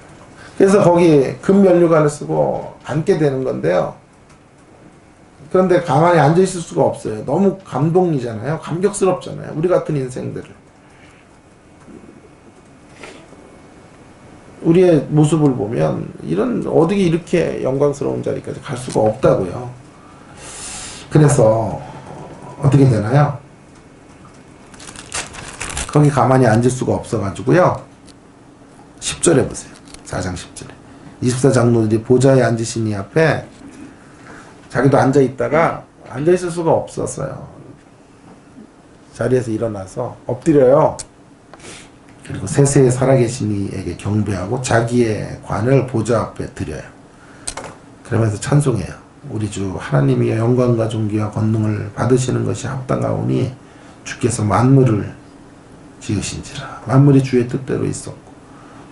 그래서 거기 금면류관을 쓰고 앉게 되는 건데요. 그런데 가만히 앉아 있을 수가 없어요. 너무 감동이잖아요. 감격스럽잖아요. 우리 같은 인생들을. 우리의 모습을 보면 어떻게 이렇게 영광스러운 자리까지 갈 수가 없다고요. 그래서 어떻게 되나요? 거기 가만히 앉을 수가 없어가지고요. 10절에 보세요. 4장 10절에 24 장로들이 보좌에 앉으신 이 앞에 자기도 앉아있다가 앉아있을 수가 없었어요. 자리에서 일어나서 엎드려요. 그리고 세세에 살아계신 이에게 경배하고 자기의 관을 보좌 앞에 드려요. 그러면서 찬송해요. 우리 주 하나님이 영광과 존귀와 권능을 받으시는 것이 합당하오니 주께서 만물을 지으신지라. 만물이 주의 뜻대로 있었고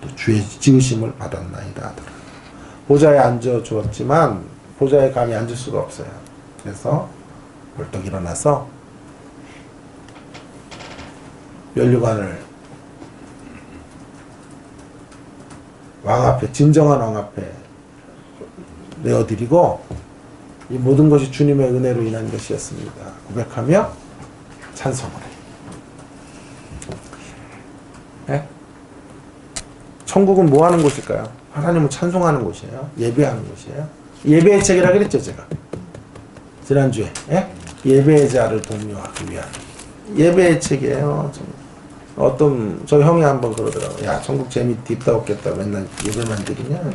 또 주의 지으심을 받았나이다 하더라. 보좌에 앉아 주었지만 보좌에 감히 앉을 수가 없어요. 그래서 벌떡 일어나서 면류관을 왕 앞에, 진정한 왕 앞에 내어드리고 이 모든 것이 주님의 은혜로 인한 것이었습니다 고백하며 찬송을 해요. 네? 천국은 뭐 하는 곳일까요? 하나님을 찬송하는 곳이에요. 예배하는 곳이에요. 예배의 책이라 그랬죠, 제가 지난주에. 예? 예배의 자를 독려하기 위한 예배의 책이에요. 어떤 저 형이 한번 그러더라고요. 야, 천국 재미 딥다 없겠다. 맨날 예배만 드리냐?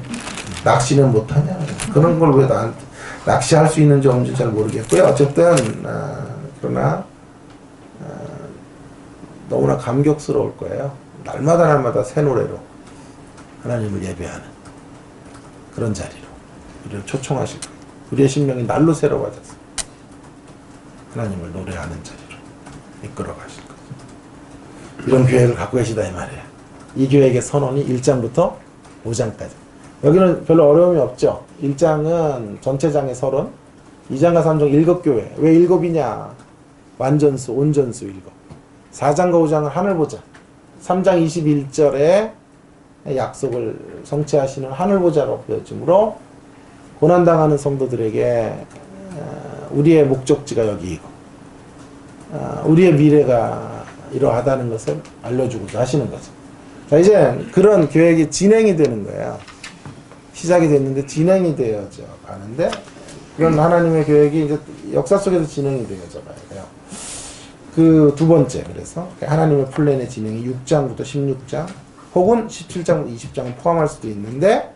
낚시는 못하냐? 그런 걸 왜 나한테 낚시할 수 있는지 없는지 잘 모르겠고요. 어쨌든 그러나 너무나 감격스러울 거예요. 날마다 새 노래로 하나님을 예배하는 그런 자리로 우리를 초청하실 거예요. 우리의 심령이 날로 새로워져서 하나님을 노래하는 자리로 이끌어 가실 거예요. 이런 계획을 갖고 계시다 이 말이에요. 이 계획의 선언이 1장부터 5장까지. 여기는 별로 어려움이 없죠. 1장은 전체 장의 서론, 2장과 3장 7교회. 왜 7이냐? 완전수, 온전수 7. 4장과 5장은 하늘 보자. 3장 21절에 약속을 성취하시는 하늘 보자가 보여주므로 고난당하는 성도들에게 우리의 목적지가 여기이고 우리의 미래가 이러하다는 것을 알려주고자 하시는 거죠. 자, 이제 그런 계획이 진행이 되는 거예요. 시작이 됐는데 진행이 되어져 가는데 그런 하나님의 계획이 이제 역사 속에서 진행이 되어져 가야 돼요. 그 두 번째, 그래서 하나님의 플랜의 진행이 6장부터 16장 혹은 17장부터 20장을 포함할 수도 있는데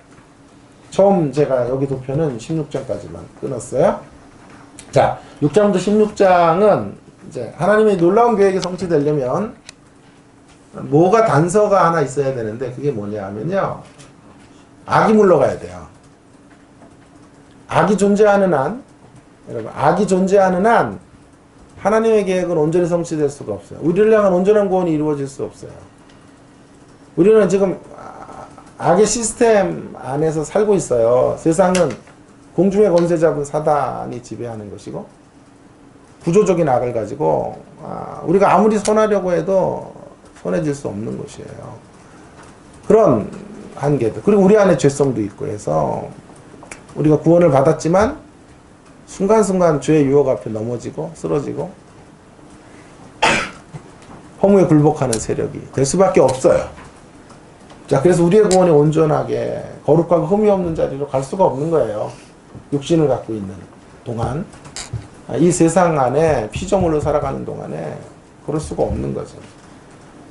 처음 제가 여기 도표는 16장까지만 끊었어요. 자, 6장부터 16장은 이제 하나님의 놀라운 계획이 성취되려면 뭐가 단서가 하나 있어야 되는데 그게 뭐냐 하면요. 악이 물러가야 돼요. 악이 존재하는 한, 여러분, 악이 존재하는 한 하나님의 계획은 온전히 성취될 수가 없어요. 우리를 향한 온전한 구원이 이루어질 수 없어요. 우리는 지금 악의 시스템 안에서 살고 있어요. 세상은 공중의 권세 잡은 사단이 지배하는 것이고 구조적인 악을 가지고 우리가 아무리 선하려고 해도 선해질 수 없는 것이에요. 그런 한계들. 그리고 우리 안에 죄성도 있고 해서 우리가 구원을 받았지만 순간순간 죄의 유혹 앞에 넘어지고 쓰러지고 허무에 굴복하는 세력이 될 수밖에 없어요. 자, 그래서 우리의 구원이 온전하게 거룩하고 흠이 없는 자리로 갈 수가 없는 거예요. 육신을 갖고 있는 동안 이 세상 안에 피조물로 살아가는 동안에 그럴 수가 없는 거죠.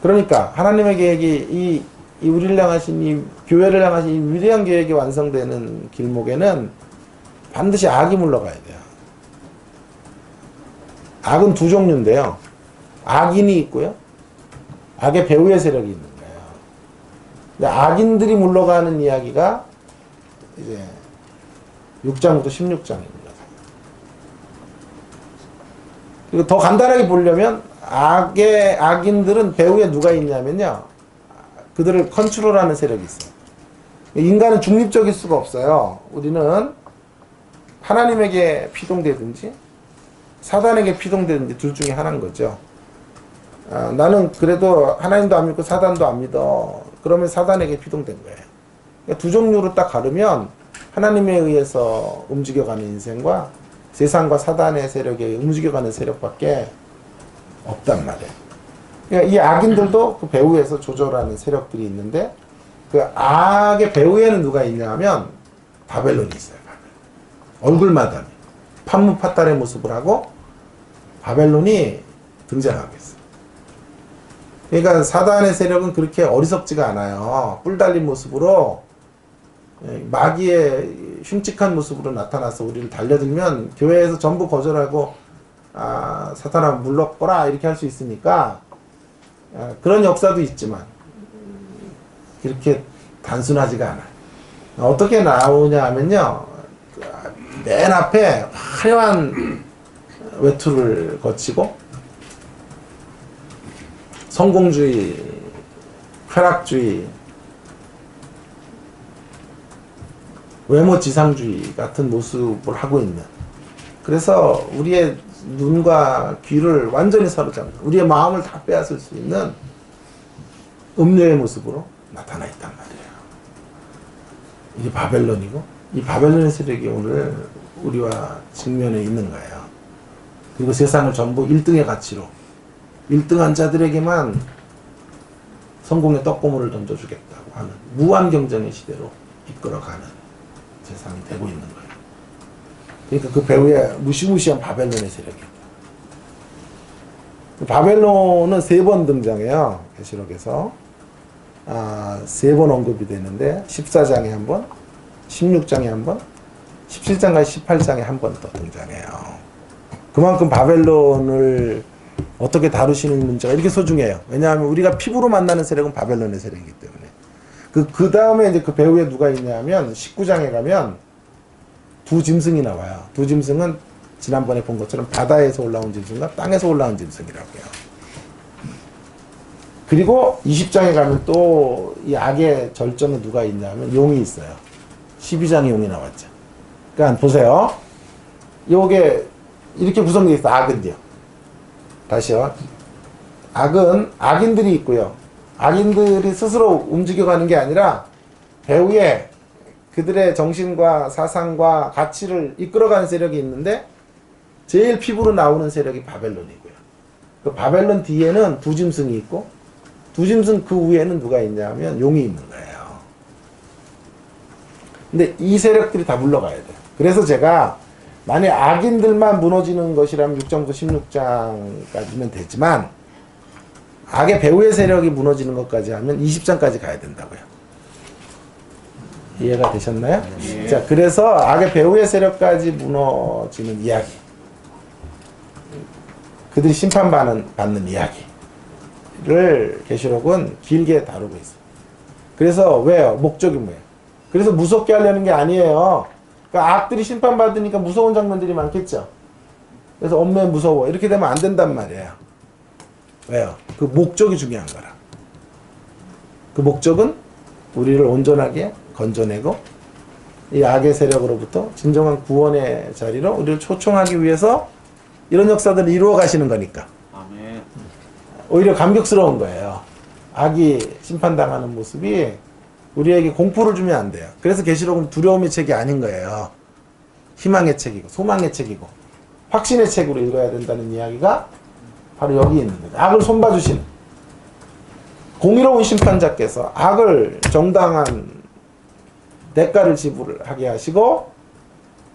그러니까 하나님의 계획이 이 우리를 향하신 이 교회를 향하신 이 위대한 계획이 완성되는 길목에는 반드시 악이 물러가야 돼요. 악은 두 종류인데요. 악인이 있고요. 악의 배후의 세력이 있는 거예요. 근데 악인들이 물러가는 이야기가 이제 6장부터 16장입니다. 그리고 더 간단하게 보려면 악인들은 배후에 누가 있냐면요. 그들을 컨트롤하는 세력이 있어요. 인간은 중립적일 수가 없어요. 우리는 하나님에게 피동되든지 사단에게 피동되든지 둘 중에 하나인 거죠. 나는 그래도 하나님도 안 믿고 사단도 안 믿어. 그러면 사단에게 피동된 거예요. 그러니까 두 종류로 딱 가르면 하나님에 의해서 움직여가는 인생과 세상과 사단의 세력에 움직여가는 세력밖에 없단 말이에요. 그러니까 이 악인들도 그 배후에서 조절하는 세력들이 있는데 그 악의 배후에는 누가 있냐 하면 바벨론이 있어요. 얼굴마다 판무파탈의 모습을 하고 바벨론이 등장하고 있어요. 그러니까 사단의 세력은 그렇게 어리석지가 않아요. 뿔 달린 모습으로 마귀의 흉측한 모습으로 나타나서 우리를 달려들면 교회에서 전부 거절하고 사탄아 물러거라 이렇게 할 수 있으니까 그런 역사도 있지만 그렇게 단순하지가 않아요. 어떻게 나오냐 하면요. 맨 앞에 화려한 외투를 거치고 성공주의, 쾌락주의, 외모 지상주의 같은 모습을 하고 있는, 그래서 우리의 눈과 귀를 완전히 사로잡는, 우리의 마음을 다 빼앗을 수 있는 음료의 모습으로 나타나 있단 말이에요. 이게 바벨론이고 이 바벨론의 세력이 오늘 우리와 직면해 있는 거예요. 그리고 세상을 전부 1등의 가치로 1등한 자들에게만 성공의 떡고물을 던져주겠다고 하는 무한 경쟁의 시대로 이끌어가는 세상이 되고 있는 거예요. 그러니까 그 배후에 무시무시한 바벨론의 세력이 있다. 바벨론은 3번 등장해요. 계시록에서 3번 언급이 되는데 14장에 한 번, 16장에 한 번, 17장과 18장에 한 번 더 등장해요. 그만큼 바벨론을 어떻게 다루시는 문제가 이렇게 소중해요. 왜냐하면 우리가 피부로 만나는 세력은 바벨론의 세력이기 때문에. 그 다음에 이제 그 배후에 누가 있냐면 19장에 가면 두 짐승이 나와요. 두 짐승은 지난번에 본 것처럼 바다에서 올라온 짐승과 땅에서 올라온 짐승이라고요. 그리고 20장에 가면 또 이 악의 절정에 누가 있냐면 용이 있어요. 12장에 용이 나왔죠. 그러니까 보세요. 요게 이렇게 구성되어 있어. 악은요. 다시요. 악은 악인들이 있고요. 악인들이 스스로 움직여가는 게 아니라 배후에 그들의 정신과 사상과 가치를 이끌어가는 세력이 있는데 제일 피부로 나오는 세력이 바벨론이고요. 그 바벨론 뒤에는 두 짐승이 있고 두 짐승 그 위에는 누가 있냐면 용이 있는 거예요. 근데 이 세력들이 다 물러가야 돼요. 그래서 제가 만약 악인들만 무너지는 것이라면 6장부터 16장까지면 되지만 악의 배후의 세력이 무너지는 것까지 하면 20장까지 가야 된다고요. 이해가 되셨나요? 네. 자, 그래서 악의 배후의 세력까지 무너지는 이야기. 그들이 심판받는 이야기를 계시록은 길게 다루고 있어요. 그래서 왜요? 목적이 뭐예요? 그래서 무섭게 하려는 게 아니에요. 그러니까 악들이 심판받으니까 무서운 장면들이 많겠죠. 그래서 엄매 무서워. 이렇게 되면 안 된단 말이에요. 왜요? 그 목적이 중요한 거라. 그 목적은 우리를 온전하게 건져내고 이 악의 세력으로부터 진정한 구원의 자리로 우리를 초청하기 위해서 이런 역사들을 이루어 가시는 거니까. 아멘. 오히려 감격스러운 거예요. 악이 심판당하는 모습이 우리에게 공포를 주면 안 돼요. 그래서 계시록은 두려움의 책이 아닌 거예요. 희망의 책이고 소망의 책이고 확신의 책으로 읽어야 된다는 이야기가 바로 여기 있는 거죠. 악을 손봐주시는 공의로운 심판자께서 악을 정당한 대가를 지불하게 하시고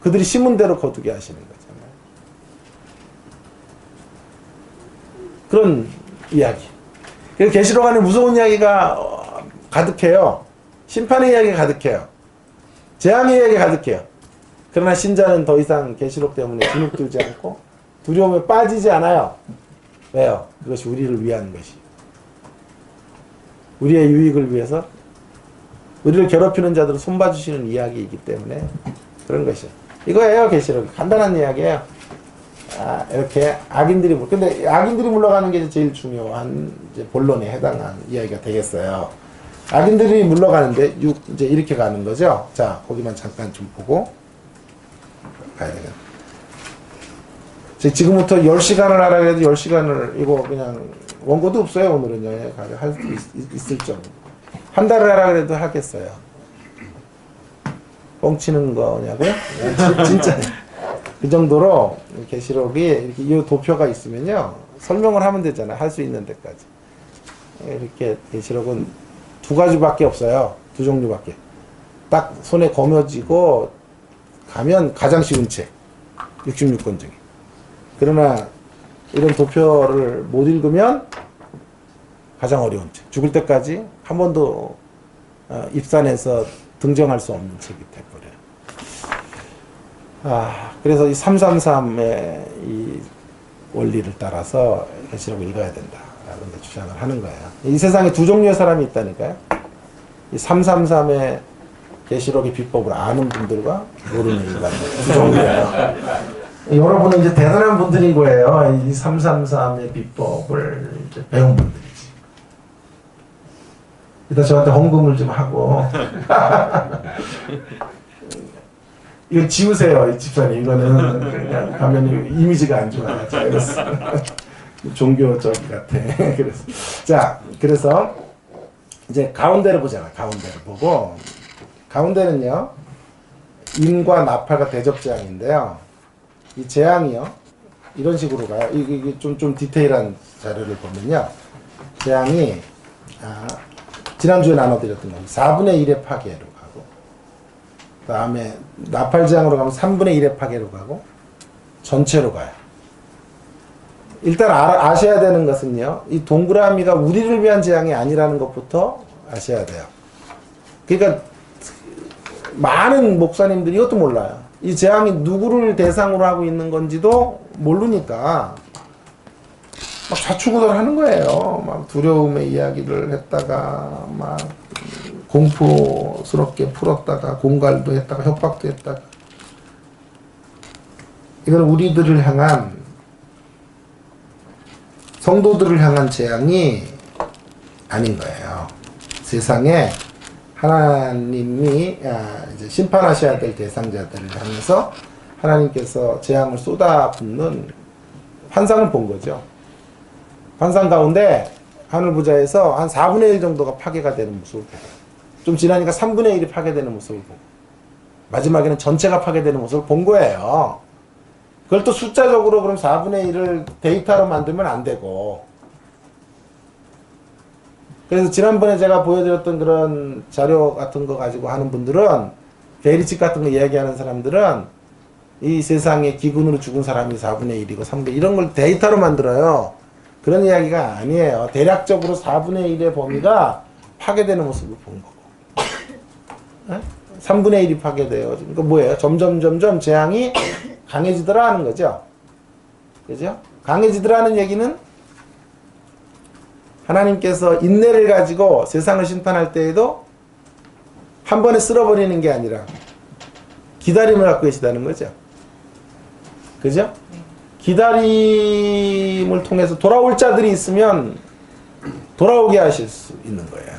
그들이 심은 대로 거두게 하시는 거잖아요. 그런 이야기. 그래서 계시록 안에 무서운 이야기가 가득해요. 심판의 이야기가 가득해요. 재앙의 이야기가 가득해요. 그러나 신자는 더 이상 계시록 때문에 주눅들지 않고 두려움에 빠지지 않아요. 왜요? 그것이 우리를 위한 것이. 우리의 유익을 위해서 우리를 괴롭히는 자들을 손봐주시는 이야기이기 때문에 그런 것이요. 이거예요, 계시록. 간단한 이야기예요. 아, 이렇게 악인들이, 근데 악인들이 물러가는 게 제일 중요한 이제 본론에 해당하는 이야기가 되겠어요. 악인들이 물러가는데 이제 이렇게 가는 거죠. 자, 거기만 잠깐 좀 보고 가야 되겠다. 지금부터 10시간을 하라 그래도 10시간을 이거 그냥 원고도 없어요. 오늘은요. 할 수 있을 정도. 한 달을 하라 그래도 하겠어요. 뻥치는 거냐고요? 진짜 그 정도로 계시록이 이렇게 이 도표가 있으면요. 설명을 하면 되잖아요. 할 수 있는 데까지. 이렇게 계시록은 두 가지밖에 없어요. 두 종류밖에. 딱 손에 거머쥐고 가면 가장 쉬운 책. 66권 중에. 그러나 이런 도표를 못 읽으면 가장 어려운 책. 죽을 때까지 한 번도 입산해서 등정할 수 없는 책이 돼버려요. 그래서 이 333의 이 원리를 따라서 계시록을 읽어야 된다라는 데 주장을 하는 거예요. 이 세상에 두 종류의 사람이 있다니까요. 이 333의 계시록의 비법을 아는 분들과 모르는 인간들. 두 종류예요. 여러분은 이제 대단한 분들인 거예요. 이 333의 비법을 이제 배운 분들이지. 일단 저한테 헌금을 좀 하고. 이거 지우세요, 이 집사님. 이거는 그냥 가면 이미지가 안 좋아요. 그래서 종교적 같아. 그래서 자, 그래서 이제 가운데를 보잖아. 가운데를 보고 가운데는요 인과 나팔과 대접재앙인데요. 이 재앙이요 이런 식으로 가요. 이게 좀 디테일한 자료를 보면요, 재앙이 지난주에 나눠드렸던 거 4분의 1의 파괴로 가고, 그 다음에 나팔재앙으로 가면 3분의 1의 파괴로 가고, 전체로 가요. 일단 아셔야 되는 것은요, 이 동그라미가 우리를 위한 재앙이 아니라는 것부터 아셔야 돼요. 그러니까 많은 목사님들이 이것도 몰라요. 이 재앙이 누구를 대상으로 하고 있는 건지도 모르니까 막 좌충우돌하는 거예요. 막 두려움의 이야기를 했다가 막 공포스럽게 풀었다가 공갈도 했다가 협박도 했다가. 이건 우리들을 향한, 성도들을 향한 재앙이 아닌 거예요. 세상에 하나님이 이제 심판하셔야 될 대상자들을 향해서 하나님께서 재앙을 쏟아붓는 환상을 본 거죠. 환상 가운데 하늘 부자에서 한 4분의 1 정도가 파괴가 되는 모습을 보고, 좀 지나니까 3분의 1이 파괴되는 모습을 보고, 마지막에는 전체가 파괴되는 모습을 본 거예요. 그걸 또 숫자적으로 그럼 4분의 1을 데이터로 만들면 안 되고, 그래서 지난번에 제가 보여드렸던 그런 자료 같은 거 가지고 하는 분들은, 베리칙 같은 거 이야기하는 사람들은 이 세상에 기근으로 죽은 사람이 4분의 1이고 3분의 1 이런 걸 데이터로 만들어요. 그런 이야기가 아니에요. 대략적으로 4분의 1의 범위가 파괴되는 모습을 본 거고, 3분의 1이 파괴돼요. 그러니까 뭐예요? 점점 재앙이 강해지더라 하는 거죠. 그죠? 강해지더라 하는 얘기는 하나님께서 인내를 가지고 세상을 심판할 때에도 한 번에 쓸어버리는 게 아니라 기다림을 갖고 계시다는 거죠. 그죠? 기다림을 통해서 돌아올 자들이 있으면 돌아오게 하실 수 있는 거예요.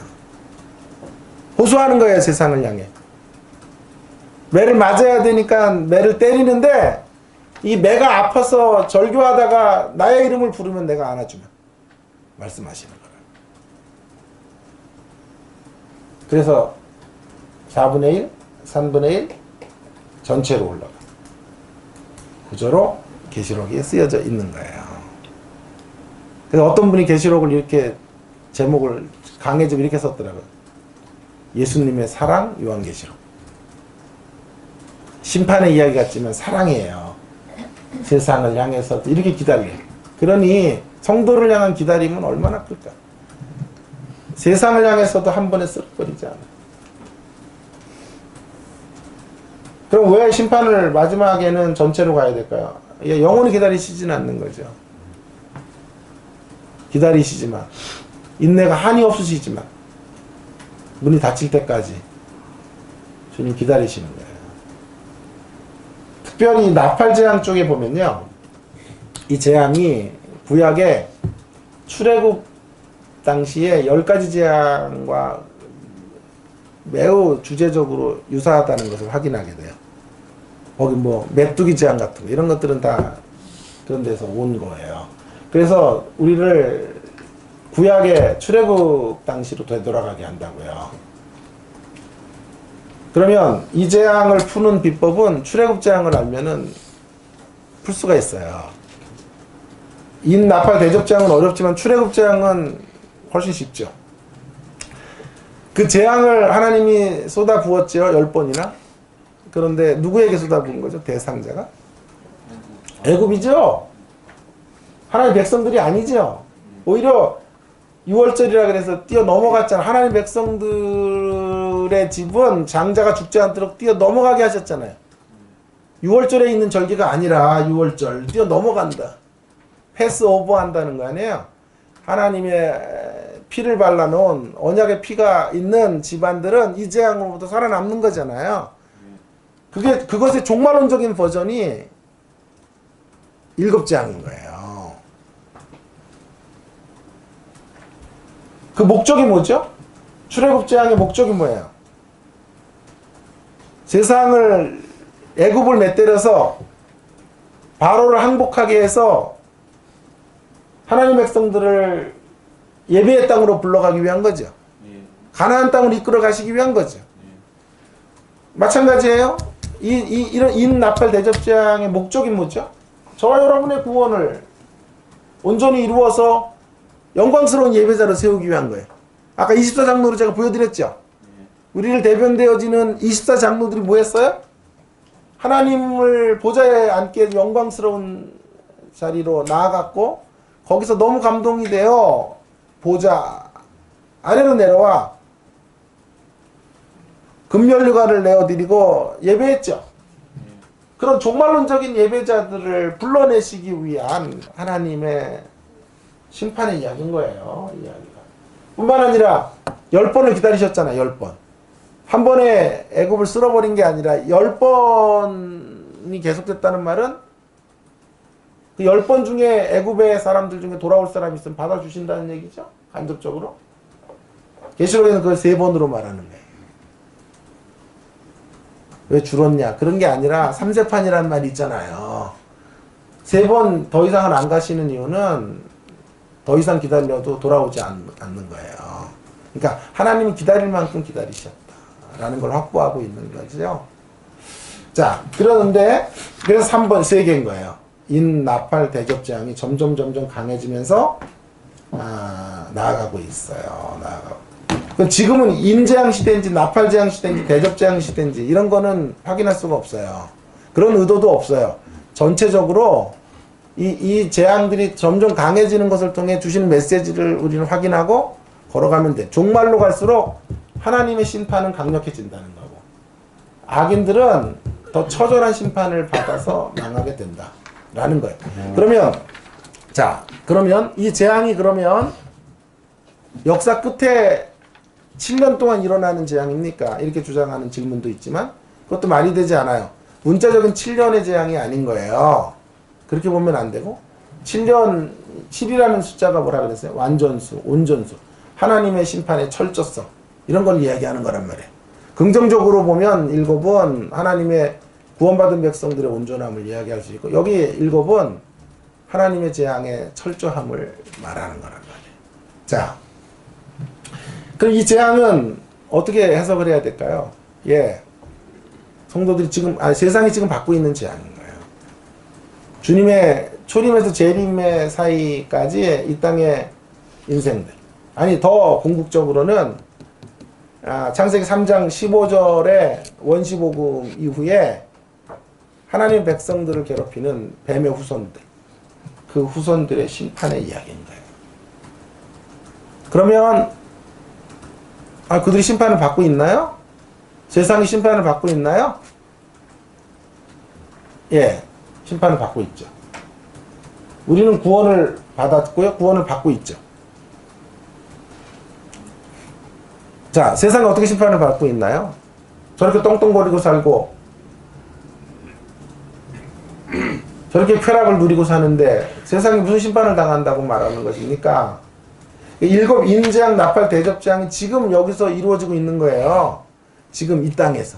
호소하는 거예요, 세상을 향해. 매를 맞아야 되니까 매를 때리는데, 이 매가 아파서 절규하다가 나의 이름을 부르면 내가 안아주면 말씀하시는 거예요. 그래서 4분의 1, 3분의 1 전체로 올라가 구조로 계시록이 쓰여져 있는 거예요. 그래서 어떤 분이 계시록을 이렇게 제목을 강해 좀 이렇게 썼더라고요. 예수님의 사랑 요한계시록. 심판의 이야기 같지만 사랑이에요. 세상을 향해서 이렇게 기다려요. 그러니 성도를 향한 기다림은 얼마나 클까. 세상을 향해서도 한 번에 쓸어버리지 않아요. 그럼 왜 심판을 마지막에는 전체로 가야 될까요? 영원히 기다리시지는 않는 거죠. 기다리시지만, 인내가 한이 없으시지만 문이 닫힐 때까지 주님 기다리시는 거예요. 특별히 나팔 재앙 쪽에 보면요, 이 재앙이 구약의 출애굽 당시에 10가지 재앙과 매우 주제적으로 유사하다는 것을 확인하게 돼요. 거기 뭐 메뚜기 재앙 같은 거 이런 것들은 다 그런 데서 온 거예요. 그래서 우리를 구약의 출애굽 당시로 되돌아가게 한다고요. 그러면 이 재앙을 푸는 비법은 출애굽 재앙을 알면은 풀 수가 있어요. 인나팔 대접 재앙은 어렵지만 출애굽 재앙은 훨씬 쉽죠. 그 재앙을 하나님이 쏟아 부었죠. 10번이나. 그런데 누구에게 쏟아 부은 거죠? 대상자가? 애굽이죠. 하나님 백성들이 아니죠. 오히려 6월절이라 그래서 뛰어 넘어갔잖아. 하나님 백성들의 집은 장자가 죽지 않도록 뛰어 넘어가게 하셨잖아요. 6월절에 있는 절기가 아니라 6월절 뛰어 넘어간다. 패스 오버 한다는 거 아니에요. 하나님의 피를 발라놓은 언약의 피가 있는 집안들은 이 재앙으로부터 살아남는 거잖아요. 그것의 종말론적인 버전이 7재앙인 거예요. 그 목적이 뭐죠? 출애굽 재앙의 목적이 뭐예요? 세상을 애굽을 맞대려서 바로를 항복하게 해서 하나님 백성들을 예배의 땅으로 불러가기 위한 거죠. 가나안 땅으로 이끌어 가시기 위한 거죠. 마찬가지예요. 이런 인나팔 대접장의 목적이 뭐죠? 저와 여러분의 구원을 온전히 이루어서 영광스러운 예배자로 세우기 위한 거예요. 아까 24장로를 제가 보여드렸죠. 우리를 대변되어지는 24장로들이 뭐 했어요? 하나님을 보좌에 앉게 영광스러운 자리로 나아갔고, 거기서 너무 감동이 되어 보좌 아래로 내려와 금면류관을 내어드리고 예배했죠. 그런 종말론적인 예배자들을 불러내시기 위한 하나님의 심판의 이야기인 거예요. 이 이야기가. 뿐만 아니라 10번을 기다리셨잖아요. 10번. 한 번에 애굽을 쓸어버린 게 아니라 10번이 계속됐다는 말은 그 10번 중에 애굽의 사람들 중에 돌아올 사람이 있으면 받아주신다는 얘기죠. 간접적으로. 계시록에는 그걸 3번으로 말하는 거예요. 왜 줄었냐? 그런 게 아니라 3세판이라는 말이 있잖아요. 3번 더 이상은 안 가시는 이유는 더 이상 기다려도 돌아오지 않는 거예요. 그러니까 하나님이 기다릴 만큼 기다리셨다라는 걸 확보하고 있는 거죠. 자, 그러는데 그래서 3번 3개인 거예요. 인, 나팔, 대접 재앙이 점점 강해지면서 나아가고 있어요. 나아가고. 지금은 인재앙 시대인지 나팔 재앙 시대인지 대접 재앙 시대인지 이런 거는 확인할 수가 없어요. 그런 의도도 없어요. 전체적으로 이 재앙들이 점점 강해지는 것을 통해 주시는 메시지를 우리는 확인하고 걸어가면 돼. 종말로 갈수록 하나님의 심판은 강력해진다는 거고 악인들은 더 처절한 심판을 받아서 망하게 된다라는 거예요. 그러면 이 재앙이 그러면 역사 끝에 7년 동안 일어나는 재앙입니까? 이렇게 주장하는 질문도 있지만 그것도 말이 되지 않아요. 문자적인 7년의 재앙이 아닌 거예요. 그렇게 보면 안 되고 7년, 7이라는 숫자가 뭐라 그랬어요? 완전수, 온전수, 하나님의 심판의 철저성 이런 걸 이야기하는 거란 말이에요. 긍정적으로 보면 7은 하나님의 구원받은 백성들의 온전함을 이야기할 수 있고 여기 7은 하나님의 재앙의 철저함을 말하는 거란 말이에요. 자, 그럼 이 재앙은 어떻게 해석을 해야 될까요? 성도들이 지금 세상이 지금 받고 있는 재앙인 거예요. 주님의 초림에서 재림의 사이까지 이 땅의 인생들. 더 궁극적으로는 창세기 3장 15절의 원시복음 이후에 하나님의 백성들을 괴롭히는 뱀의 후손들. 그 후손들의 심판의 이야기인 거예요. 그러면 그들이 심판을 받고 있나요? 세상이 심판을 받고 있나요? 심판을 받고 있죠. 우리는 구원을 받았고요. 구원을 받고 있죠. 자, 세상이 어떻게 심판을 받고 있나요? 저렇게 똥똥거리고 살고 저렇게 쾌락을 누리고 사는데 세상이 무슨 심판을 당한다고 말하는 것입니까? 7 인재앙, 나팔, 대접재앙이 지금 여기서 이루어지고 있는 거예요. 지금 이 땅에서.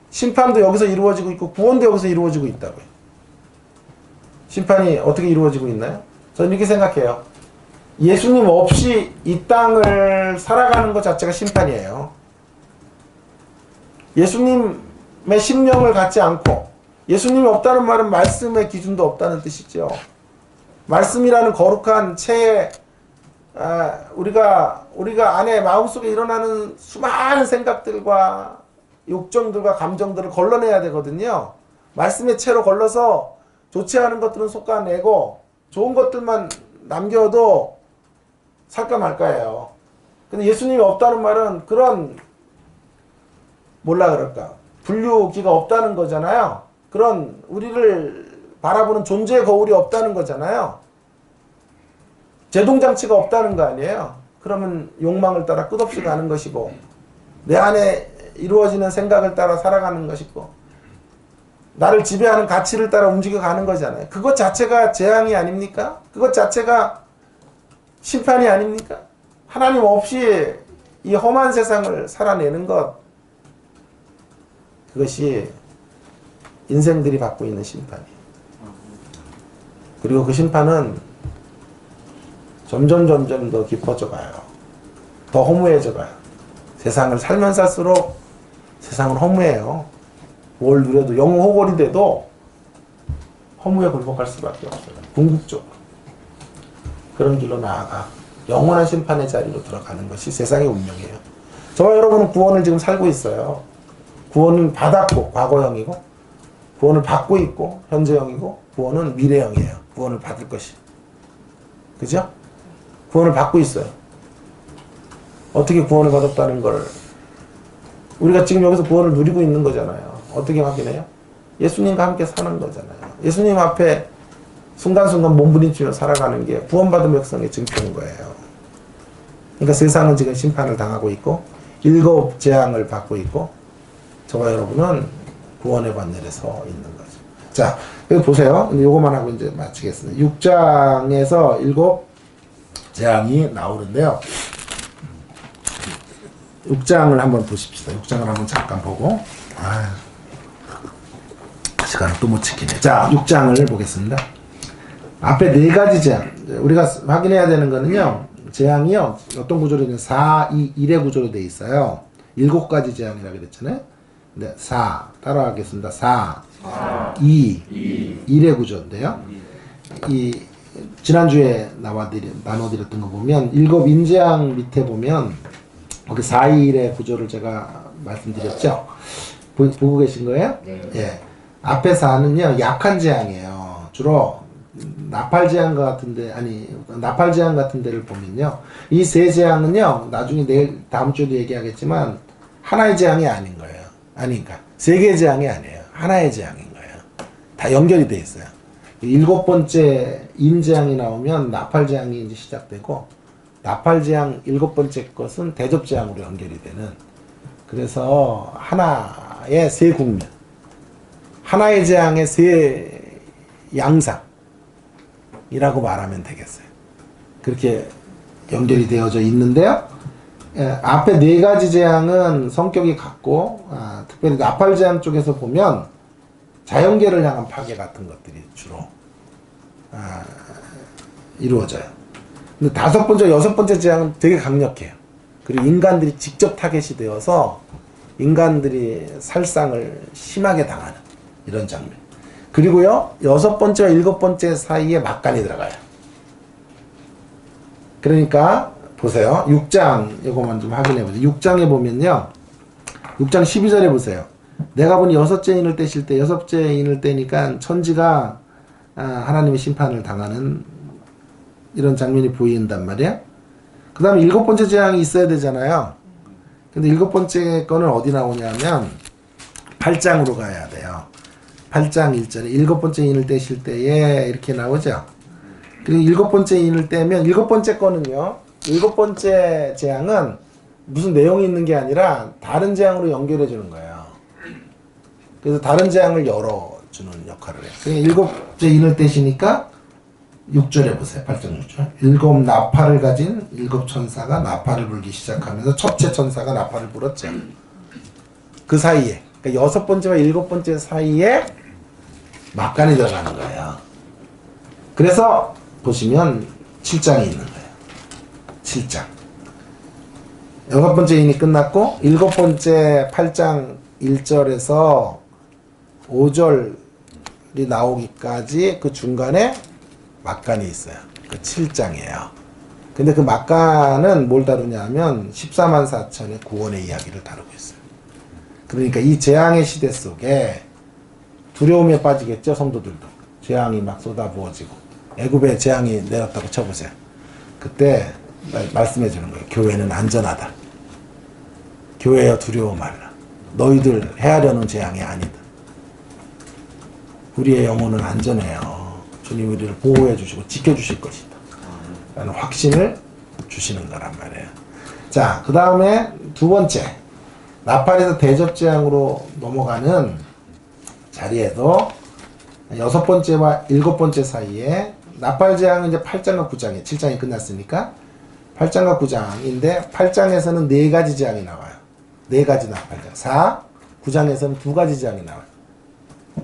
심판도 여기서 이루어지고 있고 구원도 여기서 이루어지고 있다고요. 심판이 어떻게 이루어지고 있나요? 저는 이렇게 생각해요. 예수님 없이 이 땅을 살아가는 것 자체가 심판이에요. 예수님의 심령을 갖지 않고 예수님이 없다는 말은 말씀의 기준도 없다는 뜻이죠. 말씀이라는 거룩한 체에 우리가 안에 마음속에 일어나는 수많은 생각들과 욕정들과 감정들을 걸러내야 되거든요. 말씀의 채로 걸러서 좋지 않은 것들은 솎아내고 좋은 것들만 남겨도 살까 말까예요. 근데 예수님이 없다는 말은 그런 분류기가 없다는 거잖아요. 그런 우리를 바라보는 존재의 거울이 없다는 거잖아요. 제동장치가 없다는 거 아니에요. 그러면 욕망을 따라 끝없이 가는 것이고 내 안에 이루어지는 생각을 따라 살아가는 것이고 나를 지배하는 가치를 따라 움직여가는 거잖아요. 그것 자체가 재앙이 아닙니까? 그것 자체가 심판이 아닙니까? 하나님 없이 이 험한 세상을 살아내는 것, 그것이 인생들이 받고 있는 심판이에요. 그리고 그 심판은 점점 더 깊어져 가요. 더 허무해져 가요. 세상을 살면 살수록 세상은 허무해요. 뭘 누려도 영웅 호골이 돼도 허무에 굴복할 수밖에 없어요. 궁극적으로. 그런 길로 나아가 영원한 심판의 자리로 들어가는 것이 세상의 운명이에요. 저와 여러분은 구원을 지금 살고 있어요. 구원을 받았고 과거형이고 구원을 받고 있고 현재형이고 구원은 미래형이에요. 구원을 받을 것이. 그죠? 구원을 받고 있어요. 어떻게 구원을 받았다는 걸 우리가 지금 여기서 구원을 누리고 있는 거잖아요. 어떻게 확인해요? 예수님과 함께 사는 거잖아요. 예수님 앞에 순간순간 몸부림치며 살아가는 게 구원받은 백성의 증표인 거예요. 그러니까 세상은 지금 심판을 당하고 있고 일곱 재앙을 받고 있고 저와 여러분은 구원의 반열에 서 있는 거죠. 자, 여기 보세요. 요거만 하고 이제 마치겠습니다. 6장에서 일곱 재앙이 나오는데요. 6장을 한번 보십시다. 6장을 한번 잠깐 보고 시간을 또 못 지키네. 자, 6장을 보겠습니다. 앞에 네 가지 재앙. 우리가 확인해야 되는 거는요. 재앙이요. 어떤 구조로 있는 4, 2, 1의 구조로 되어 있어요. 7가지 재앙이라고 그랬잖아요. 네, 4. 따라하겠습니다. 4, 2, 1의 구조인데요. 이 지난주에 나눠드렸던 거 보면 일곱 인재앙 밑에 보면 거기 4, 2, 1의 구조를 제가 말씀드렸죠. 보고 계신 거예요? 네. 예. 앞에 4는요 약한 재앙이에요. 주로 나팔 재앙 같은 데를 보면요. 이 세 재앙은요, 나중에 다음 주에도 얘기하겠지만, 하나의 재앙이 아닌 거예요. 그러니까, 세 개의 재앙이 아니에요. 하나의 재앙인 거예요. 다 연결이 돼 있어요. 7번째 임재앙이 나오면 나팔 재앙이 이제 시작되고, 나팔 재앙 7번째 것은 대접 재앙으로 연결이 되는, 그래서 하나의 세 국면, 하나의 재앙의 세 양상, 이라고 말하면 되겠어요. 그렇게 연결이 되어져 있는데요. 앞에 네 가지 재앙은 성격이 같고, 특별히 나팔 재앙 쪽에서 보면 자연계를 향한 파괴 같은 것들이 주로 이루어져요. 근데 5번째, 6번째 재앙은 되게 강력해요. 그리고 인간들이 직접 타겟이 되어서 인간들이 살상을 심하게 당하는 이런 장면. 그리고요, 6번째와 7번째 사이에 막간이 들어가요. 그러니까, 보세요. 6장, 이거만 좀 확인해 보세요. 6장에 보면요, 6장 12절에 보세요. 내가 보니 6째 인을 떼실 때, 6째 인을 떼니까 천지가 하나님의 심판을 당하는 이런 장면이 보인단 말이에요. 그 다음에 7번째 재앙이 있어야 되잖아요. 근데 7번째 거는 어디 나오냐면, 8장으로 가야 돼요. 8장 1절에 7번째 인을 떼실 때에 이렇게 나오죠. 그리고 7번째 인을 떼면 7번째 거는요. 7번째 재앙은 무슨 내용이 있는 게 아니라 다른 재앙으로 연결해 주는 거예요. 그래서 다른 재앙을 열어주는 역할을 해요. 그러니까 7번째 인을 떼시니까 6절에 보세요. 8장 6절. 7 나팔을 가진 7 천사가 나팔을 불기 시작하면서 첫째 천사가 나팔을 불었죠. 그 사이에, 그러니까 6번째와 7번째 사이에 막간이 들어가는 거예요. 그래서 보시면 7장이 있는 거예요. 7장. 6번째 인이 끝났고 7번째 8장 1절에서 5절이 나오기까지 그 중간에 막간이 있어요. 그 7장이에요. 근데 그 막간은 뭘 다루냐면 14만 4천의 구원의 이야기를 다루고 있어요. 그러니까 이 재앙의 시대 속에 두려움에 빠지겠죠, 성도들도. 재앙이 막 쏟아부어지고 애굽에 재앙이 내렸다고 쳐보세요. 그때 말씀해 주는 거예요. 교회는 안전하다. 교회여 두려워 말라. 너희들 헤아려는 재앙이 아니다. 우리의 영혼은 안전해요. 주님 우리를 보호해 주시고 지켜주실 것이다. 라는 확신을 주시는 거란 말이에요. 자, 그 다음에 두 번째. 나팔에서 대접 재앙으로 넘어가는 자리에도 6번째와 7번째 사이에 나팔 재앙은 이제 8장과 9장에 7장이 끝났으니까 8장과 9장인데 8장에서는 4가지 재앙이 나와요. 4가지 나팔 재앙. 4, 9장에서는 2가지 재앙이 나와요.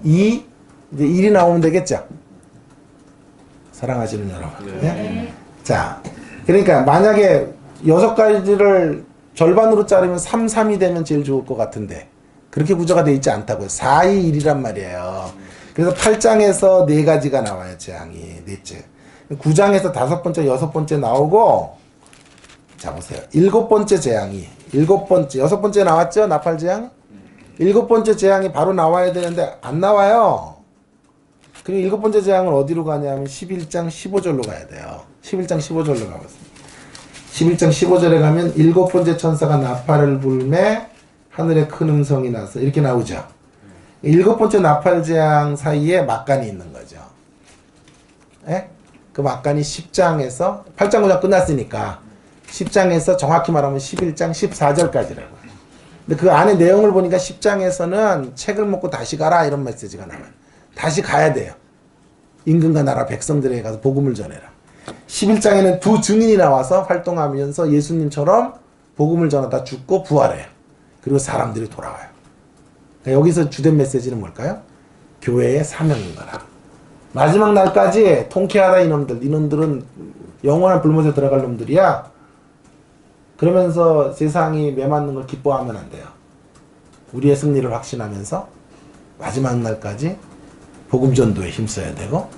2, 이제 1이 나오면 되겠죠? 사랑하시는 여러분. 네? 자, 그러니까 만약에 6가지를 절반으로 자르면 3, 3이 되면 제일 좋을 것 같은데 그렇게 구조가 되어 있지 않다고요. 4, 2, 1이란 말이에요. 그래서 8장에서 4가지가 나와요. 재앙이. 넷째. 9장에서 5번째, 6번째 나오고 자 보세요. 7번째 재앙이 6번째 나왔죠? 나팔 재앙? 7번째 재앙이 바로 나와야 되는데 안 나와요. 그리고 7번째 재앙은 어디로 가냐면 11장 15절로 가야 돼요. 11장 15절로 가봤습니다. 11장 15절에 가면 7번째 천사가 나팔을 불매 하늘에 큰 음성이 나서 이렇게 나오죠. 7번째 나팔 재앙 사이에 막간이 있는 거죠. 예? 그 막간이 10장에서 8장 9장 끝났으니까 10장에서 정확히 말하면 11장 14절까지라고요. 근데 그 안에 내용을 보니까 10장에서는 책을 먹고 다시 가라 이런 메시지가 나와요. 다시 가야 돼요. 임금과 나라 백성들에게 가서 복음을 전해라. 11장에는 두 증인이 나와서 활동하면서 예수님처럼 복음을 전하다 죽고 부활해요. 그리고 사람들이 돌아와요. 그러니까 여기서 주된 메시지는 뭘까요? 교회의 사명인 거라. 마지막 날까지 통쾌하다 이놈들은 영원한 불못에 들어갈 놈들이야. 그러면서 세상이 매맞는 걸 기뻐하면 안 돼요. 우리의 승리를 확신하면서 마지막 날까지 복음 전도에 힘써야 되고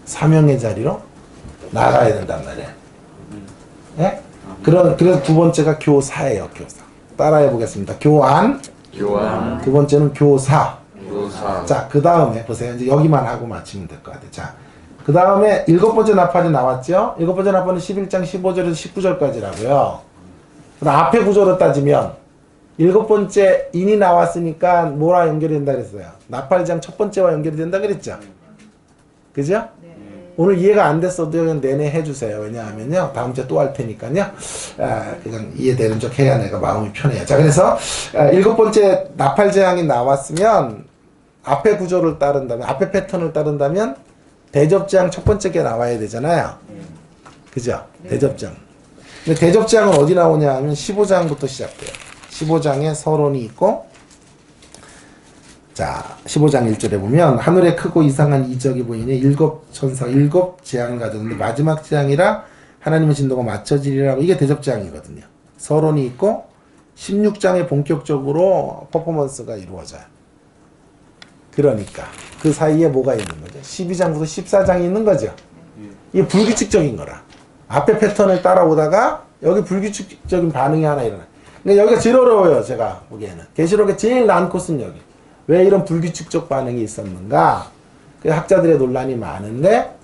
사명의 자리로 나가야 된단 말이에요. 예? 그래서 두 번째가 교사예요. 교사. 따라해 보겠습니다. 교안. 두 번째는 교사. 자, 그 다음에 보세요. 이제 여기만 하고 마치면 될 것 같아요. 자, 그 다음에 일곱 번째 나팔이 나왔죠. 일곱 번째 나팔은 11장 15절에서 19절까지라고요. 그럼 앞에 구조로 따지면 일곱 번째 인이 나왔으니까 뭐랑 연결이 된다 그랬어요? 나팔장 첫 번째와 연결이 된다 그랬죠? 그죠? 네. 오늘 이해가 안 됐어도 그냥 내내 해주세요. 왜냐하면요. 다음 주에 또 할 테니까요. 그냥 이해되는 척 해야 내가 마음이 편해요. 자, 그래서 일곱 번째 나팔재앙이 나왔으면 앞에 구조를 따른다면, 앞에 패턴을 따른다면 대접재앙 첫 번째 게 나와야 되잖아요. 그죠? 네. 대접재앙. 근데 대접재앙은 어디 나오냐 하면 15장부터 시작돼요. 15장에 서론이 있고, 자, 15장 1절에 보면 하늘에 크고 이상한 이적이 보이니 일곱 천사, 일곱 재앙을 가졌는데 마지막 재앙이라 하나님의 진도가 맞춰지리라고. 이게 대접재앙이거든요. 서론이 있고 16장에 본격적으로 퍼포먼스가 이루어져요. 그러니까 그 사이에 뭐가 있는 거죠? 12장부터 14장이 있는 거죠. 이게 불규칙적인 거라. 앞에 패턴을 따라오다가 여기 불규칙적인 반응이 하나 일어나. 그러니까 여기가 제일 어려워요. 제가 보기에는. 계시록의 제일 난 코스는 여기. 왜 이런 불규칙적 반응이 있었는가? 그 학자들의 논란이 많은데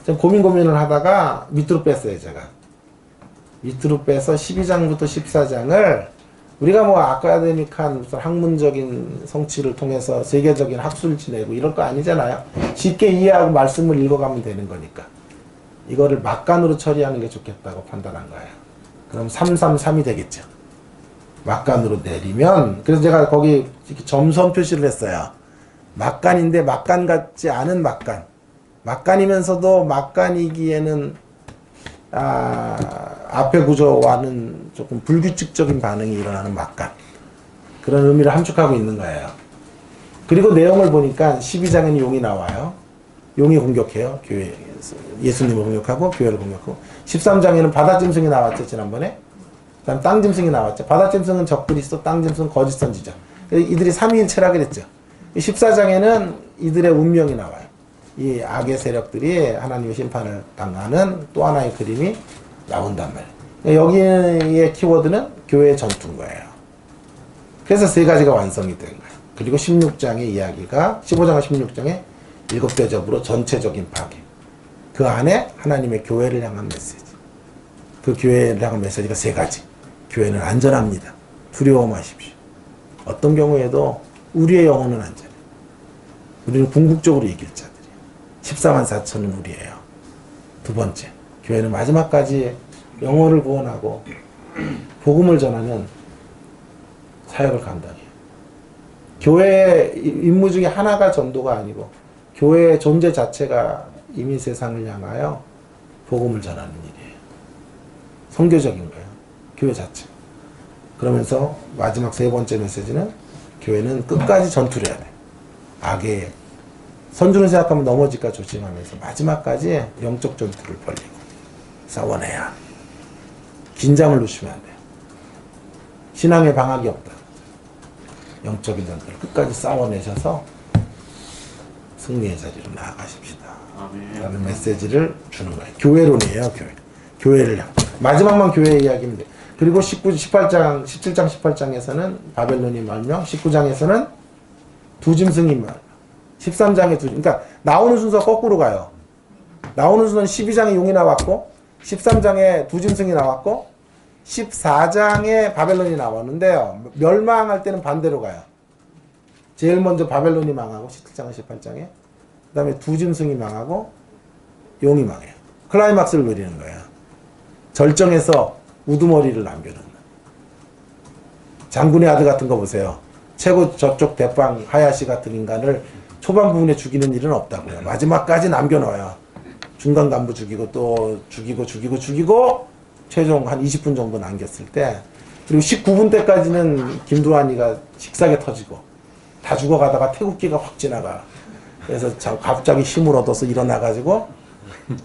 좀 고민을 하다가 밑으로 뺐어요. 제가. 밑으로 빼서 12장부터 14장을 우리가 뭐 아카데믹한 무슨 학문적인 성취를 통해서 세계적인 학술을 지내고 이럴 거 아니잖아요. 쉽게 이해하고 말씀을 읽어가면 되는 거니까. 이거를 막간으로 처리하는 게 좋겠다고 판단한 거예요. 그럼 333이 되겠죠. 막간으로 내리면, 그래서 제가 거기 점선 표시를 했어요. 막간인데 막간 같지 않은 막간. 막간이면서도 막간이기에는 앞에 구조와는 조금 불규칙적인 반응이 일어나는 막간. 그런 의미를 함축하고 있는 거예요. 그리고 내용을 보니까 12장에는 용이 나와요. 용이 공격해요. 교회, 예수님을 공격하고 교회를 공격하고. 13장에는 바다짐승이 나왔죠. 지난번에. 그다음 땅짐승이 나왔죠. 바다짐승은 적그리스도, 땅짐승은 거짓 선지자. 이들이 삼위일체라 그랬죠. 14장에는 이들의 운명이 나와요. 이 악의 세력들이 하나님의 심판을 당하는 또 하나의 그림이 나온단 말이에요. 여기의 키워드는 교회의 전투인 거예요. 그래서 세 가지가 완성이 된 거예요. 그리고 16장의 이야기가 15장과 16장의 일곱 대접으로 전체적인 파괴. 그 안에 하나님의 교회를 향한 메시지. 그 교회를 향한 메시지가 세 가지. 교회는 안전합니다. 두려워 마십시오. 어떤 경우에도 우리의 영혼은 안전해요. 우리는 궁극적으로 이길 자들이에요. 14만 4천은 우리예요. 두 번째, 교회는 마지막까지 영혼을 구원하고 복음을 전하는 사역을 감당해요. 교회의 임무 중에 하나가 전도가 아니고 교회의 존재 자체가 이미 세상을 향하여 복음을 전하는 일이에요. 선교적인 거예요. 교회 자체. 그러면서 마지막 세 번째 메시지는 교회는 끝까지 전투를 해야 돼. 악의 선주는 생각하면 넘어질까 조심하면서 마지막까지 영적 전투를 벌리고 싸워내야. 긴장을 놓치면 안 돼요. 신앙의 방학이 없다. 영적인 전투를 끝까지 싸워내셔서 승리의 자리로 나아가십시다. 라는 메시지를 주는 거예요. 교회론이에요. 교회를 향. 마지막만 교회 이야기입니다. 그리고 17장 18장에서는 바벨론이 멸명, 19장에서는 두 짐승이 멸명, 13장에 그러니까 나오는 순서 거꾸로 가요. 나오는 순서는 12장에 용이 나왔고, 13장에 두 짐승이 나왔고, 14장에 바벨론이 나왔는데요. 멸망할 때는 반대로 가요. 제일 먼저 바벨론이 망하고, 17장과 18장에. 그 다음에 두 짐승이 망하고, 용이 망해요. 클라이막스를 노리는 거야. 절정에서 우두머리를 남겨놓는. 장군의 아들 같은 거 보세요. 최고 저쪽 대빵 하야시 같은 인간을 초반 부분에 죽이는 일은 없다고요. 마지막까지 남겨놓아요. 중간 간부 죽이고 또 죽이고 최종 한 20분 정도 남겼을 때, 그리고 19분 때까지는 김두한이가 식사게 터지고 다 죽어가다가 태국기가 확 지나가. 그래서 갑자기 힘을 얻어서 일어나가지고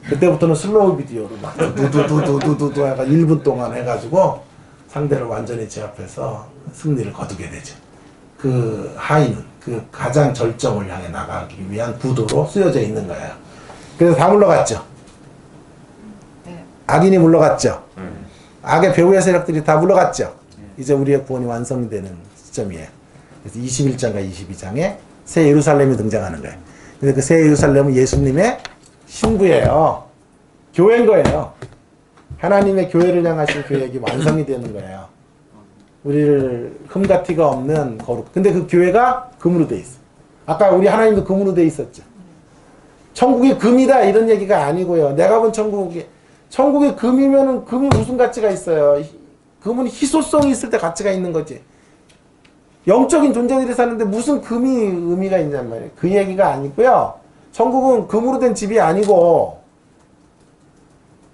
그때부터는 슬로우 비디오로 막 두두두두두두 해가 1분 동안 해가지고 상대를 완전히 제압해서 승리를 거두게 되죠. 그 하인은 그 가장 절정을 향해 나가기 위한 구도로 쓰여져 있는 거예요. 그래서 다 물러갔죠. 악인이 물러갔죠. 악의 배후의 세력들이 다 물러갔죠. 이제 우리의 구원이 완성이 되는 시점이에요. 그래서 21장과 22장에 새 예루살렘이 등장하는 거예요. 근데 그 새 예루살렘은 예수님의 신부예요. 교회인 거예요. 하나님의 교회를 향하신 계획이 완성이 되는 거예요. 우리를 흠과 티가 없는 거룩. 근데 그 교회가 금으로 돼 있어. 아까 우리 하나님도 금으로 돼 있었죠. 천국이 금이다 이런 얘기가 아니고요. 내가 본 천국이 금이면은 금이 무슨 가치가 있어요? 금은 희소성이 있을 때 가치가 있는 거지. 영적인 존재들이 사는데 무슨 금이 의미가 있냔 말이에요. 그 얘기가 아니고요. 천국은 금으로 된 집이 아니고,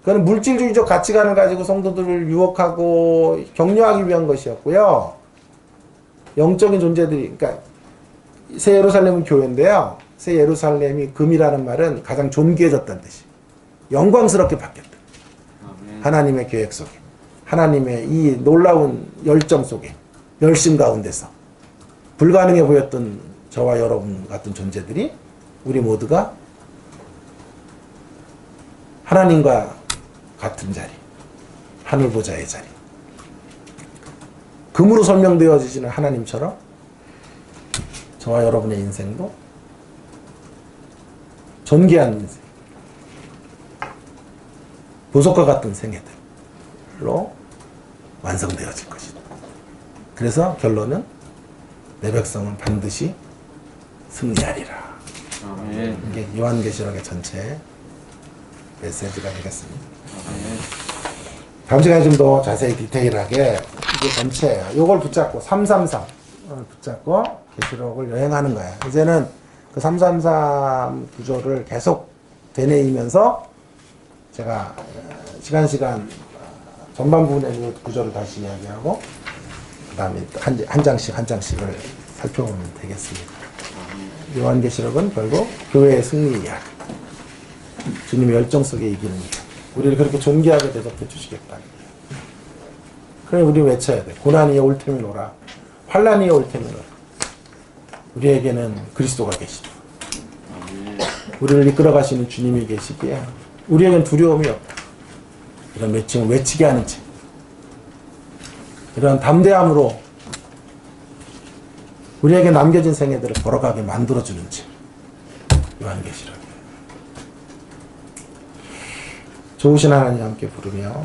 그건 물질주의적 가치관을 가지고 성도들을 유혹하고 격려하기 위한 것이었고요. 영적인 존재들이, 그러니까 새 예루살렘은 교회인데요. 새 예루살렘이 금이라는 말은 가장 존귀해졌다는 뜻이. 영광스럽게 바뀌었다. 하나님의 계획 속에, 하나님의 이 놀라운 열정 속에, 열심 가운데서 불가능해 보였던 저와 여러분 같은 존재들이, 우리 모두가 하나님과 같은 자리, 하늘 보좌의 자리, 금으로 설명되어지시는 하나님처럼 저와 여러분의 인생도 존귀한 인생, 보석과 같은 생애들로 완성되어질 것이다. 그래서 결론은 내 백성은 반드시 승리하리라. 이게 요한계시록의 전체 메시지가 되겠습니다. 다음 시간에 좀 더 자세히 디테일하게 이게 전체예요. 요걸 붙잡고 333 붙잡고 계시록을 여행하는 거예요. 이제는 그 333 구조를 계속 되뇌이면서 제가 시간 전반 부분에 있는 구조를 다시 이야기하고 그 다음에 한 장씩을 살펴보면 되겠습니다. 요한계시록은 결국 교회의 승리 이야기, 주님의 열정 속에 이기는 이야기, 우리를 그렇게 존귀하게 대접해 주시겠다. 그래 우리 외쳐야 돼. 고난이 올 테면 오라, 환난이 올 테면 오라. 우리에게는 그리스도가 계시다. 우리를 이끌어 가시는 주님이 계시기에 우리에겐 두려움이 없다. 이런 외침을 외치게 하는 책, 이런 담대함으로 우리에게 남겨진 생애들을 걸어가게 만들어주는 책, 요한계시록이에요. 좋으신 하나님 함께 부르며